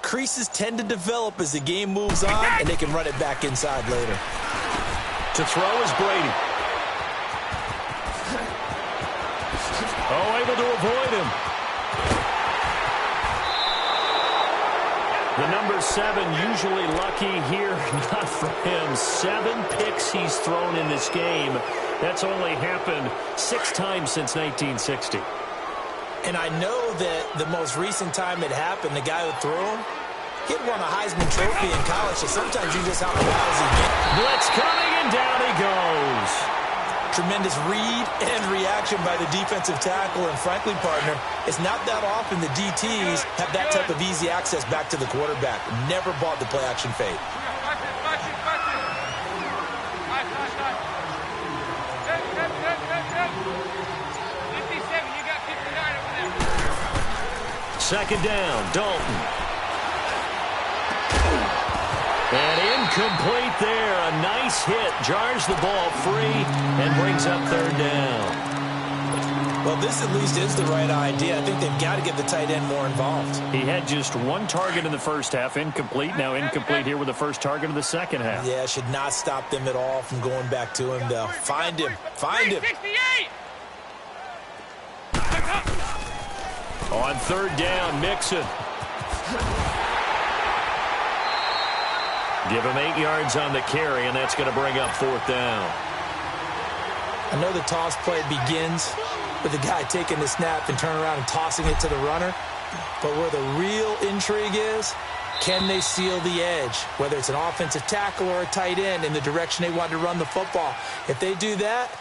creases tend to develop as the game moves on, and they can run it back inside later. To throw is Brady. Oh, able to avoid him. The number 7 usually lucky here, not for him. 7 picks he's thrown in this game. That's only happened 6 times since 1960. And I know that the most recent time it happened, the guy who threw him, he'd won a Heisman Trophy in college, so sometimes you just have a lousy game. Blitz coming, and down he goes. Tremendous read and reaction by the defensive tackle, and frankly, partner, it's not that often the DTs have that type of easy access back to the quarterback. Never bought the play-action fade. Second down, Dalton. And incomplete there. A nice hit. Jars the ball free and brings up 3rd down. Well, this at least is the right idea. I think they've got to get the tight end more involved. He had just 1 target in the first half. Incomplete. Now incomplete here with the first target of the second half. Yeah, should not stop them at all from going back to him, though. Find him. Find him. On 3rd down, Mixon. Give him 8 yards on the carry, and that's going to bring up 4th down. I know the toss play begins with the guy taking the snap and turning around and tossing it to the runner. But where the real intrigue is, can they seal the edge? Whether it's an offensive tackle or a tight end in the direction they want to run the football. If they do that,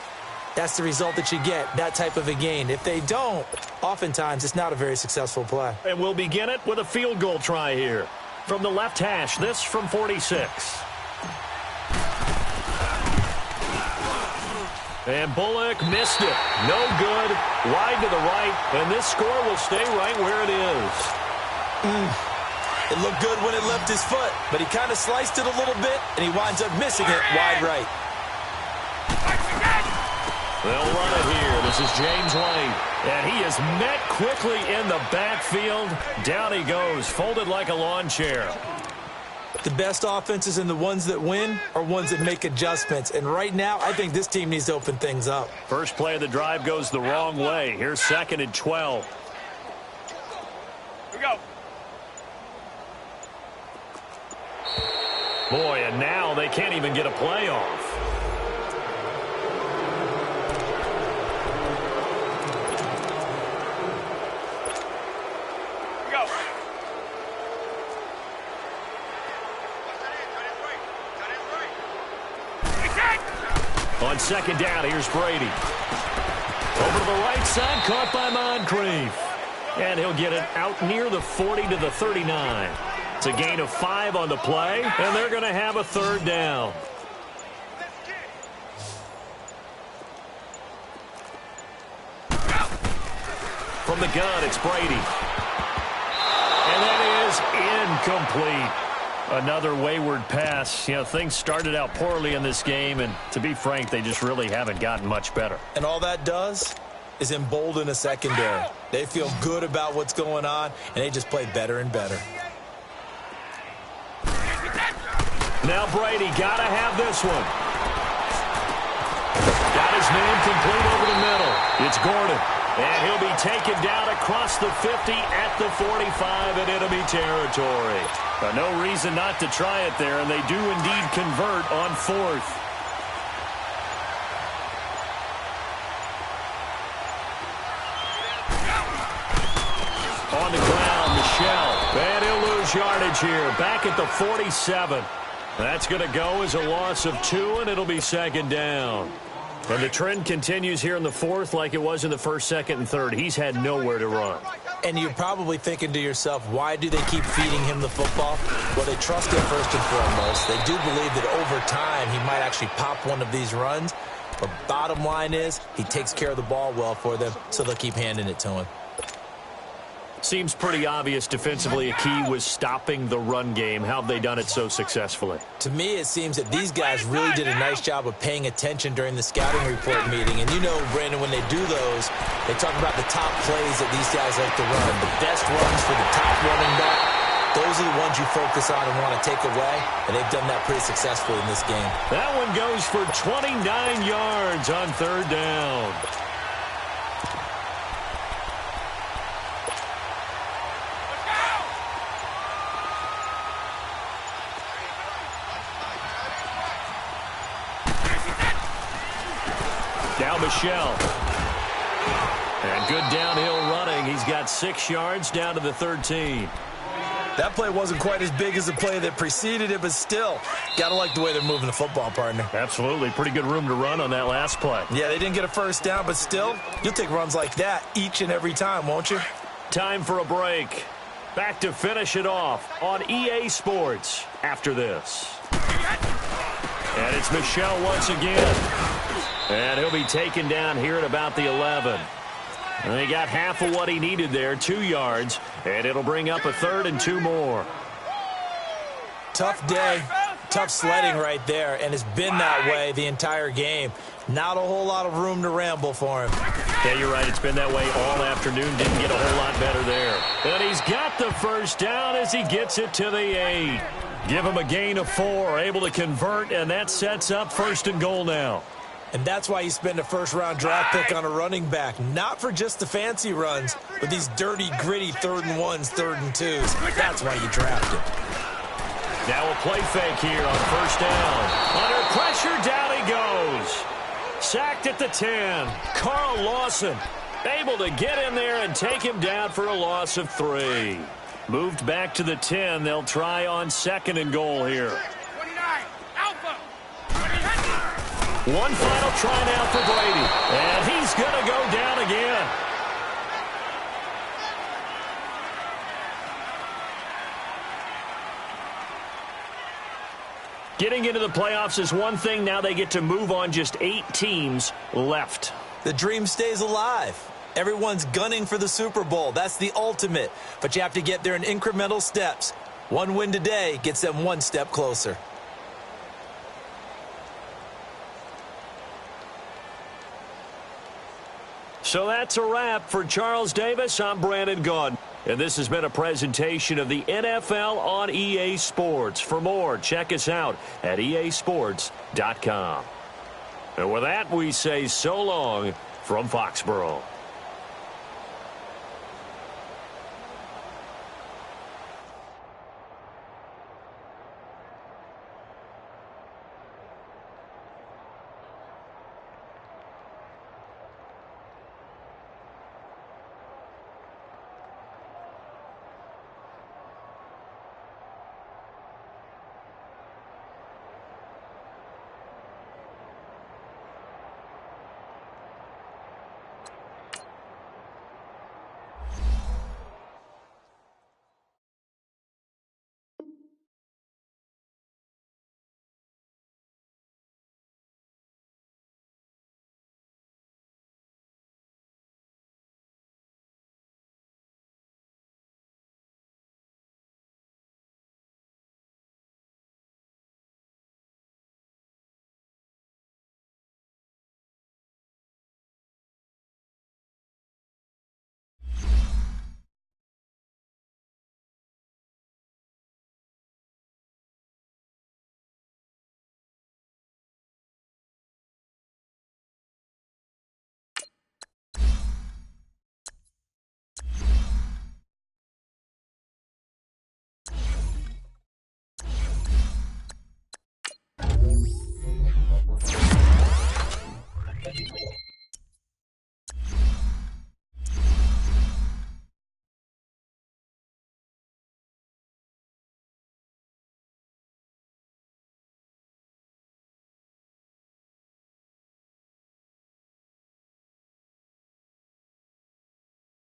that's the result that you get, that type of a gain. If they don't, oftentimes it's not a very successful play. And we'll begin it with a field goal try here. From the left hash, this from 46. And Bullock missed it. No good. Wide to the right. And this score will stay right where it is. It looked good when it left his foot, but he kind of sliced it a little bit, and he winds up missing it wide right. They'll run it here. This is James Lane. And he is met quickly in the backfield. Down he goes, folded like a lawn chair. The best offenses and the ones that win are ones that make adjustments. And right now, I think this team needs to open things up. First play of the drive goes the wrong way. Here's 2nd and 12. Here we go. Boy, and now they can't even get a play off. On 2nd down, here's Brady. Over to the right side, caught by Moncrief. And he'll get it out near the 40 to the 39. It's a gain of 5 on the play, and they're going to have a 3rd down. From the gun, it's Brady. And that is incomplete. Another wayward pass. You know, things started out poorly in this game, and to be frank, they just really haven't gotten much better. And all that does is embolden a secondary. They feel good about what's going on, and they just play better and better. Now Brady, gotta have this one. Got his man complete over the middle. It's Gordon. And he'll be taken down across the 50 at the 45 in enemy territory. But no reason not to try it there, and they do indeed convert on 4th. On the ground, Michelle. And he'll lose yardage here. Back at the 47. That's going to go as a loss of 2, and it'll be 2nd down. And the trend continues here in the 4th like it was in the 1st, 2nd, and 3rd. He's had nowhere to run. And you're probably thinking to yourself, why do they keep feeding him the football? Well, they trust him first and foremost. They do believe that over time he might actually pop one of these runs. But bottom line is he takes care of the ball well for them, so they'll keep handing it to him. Seems pretty obvious defensively a key was stopping the run game. How have they done it so successfully? To me, it seems that these guys really did a nice job of paying attention during the scouting report meeting. And you know, Brandon, when they do those, they talk about the top plays that these guys like to run. The best runs for the top running back, those are the ones you focus on and want to take away. And they've done that pretty successfully in this game. That one goes for 29 yards on 3rd down. Now Michelle. And good downhill running. He's got 6 yards down to the 13. That play wasn't quite as big as the play that preceded it, but still, got to like the way they're moving the football, partner. Absolutely. Pretty good room to run on that last play. Yeah, they didn't get a 1st down, but still, you'll take runs like that each and every time, won't you? Time for a break. Back to finish it off on EA Sports after this. And it's Michelle once again. And he'll be taken down here at about the 11. And he got half of what he needed there, 2 yards. And it'll bring up a 3rd and 2 more. Tough day, tough sledding right there, and it's been that way the entire game. Not a whole lot of room to ramble for him. Yeah, you're right. It's been that way all afternoon. Didn't get a whole lot better there. And he's got the 1st down as he gets it to the 8. Give him a gain of 4, able to convert, and that sets up 1st and goal now. And that's why you spend a 1st-round draft pick on a running back. Not for just the fancy runs, but these dirty, gritty 3rd and 1s, 3rd and 2s. That's why you draft him. Now a play fake here on 1st down. Under pressure, down he goes. Sacked at the 10. Carl Lawson able to get in there and take him down for a loss of 3. Moved back to the 10. They'll try on 2nd and goal here. 29, Alpha. One final try now for Brady. And he's going to go down again. Getting into the playoffs is one thing. Now they get to move on. Just 8 teams left. The dream stays alive. Everyone's gunning for the Super Bowl. That's the ultimate. But you have to get there in incremental steps. One win today gets them one step closer. So that's a wrap for Charles Davis. I'm Brandon Gaudin. And this has been a presentation of the NFL on EA Sports. For more, check us out at easports.com. And with that, we say so long from Foxborough.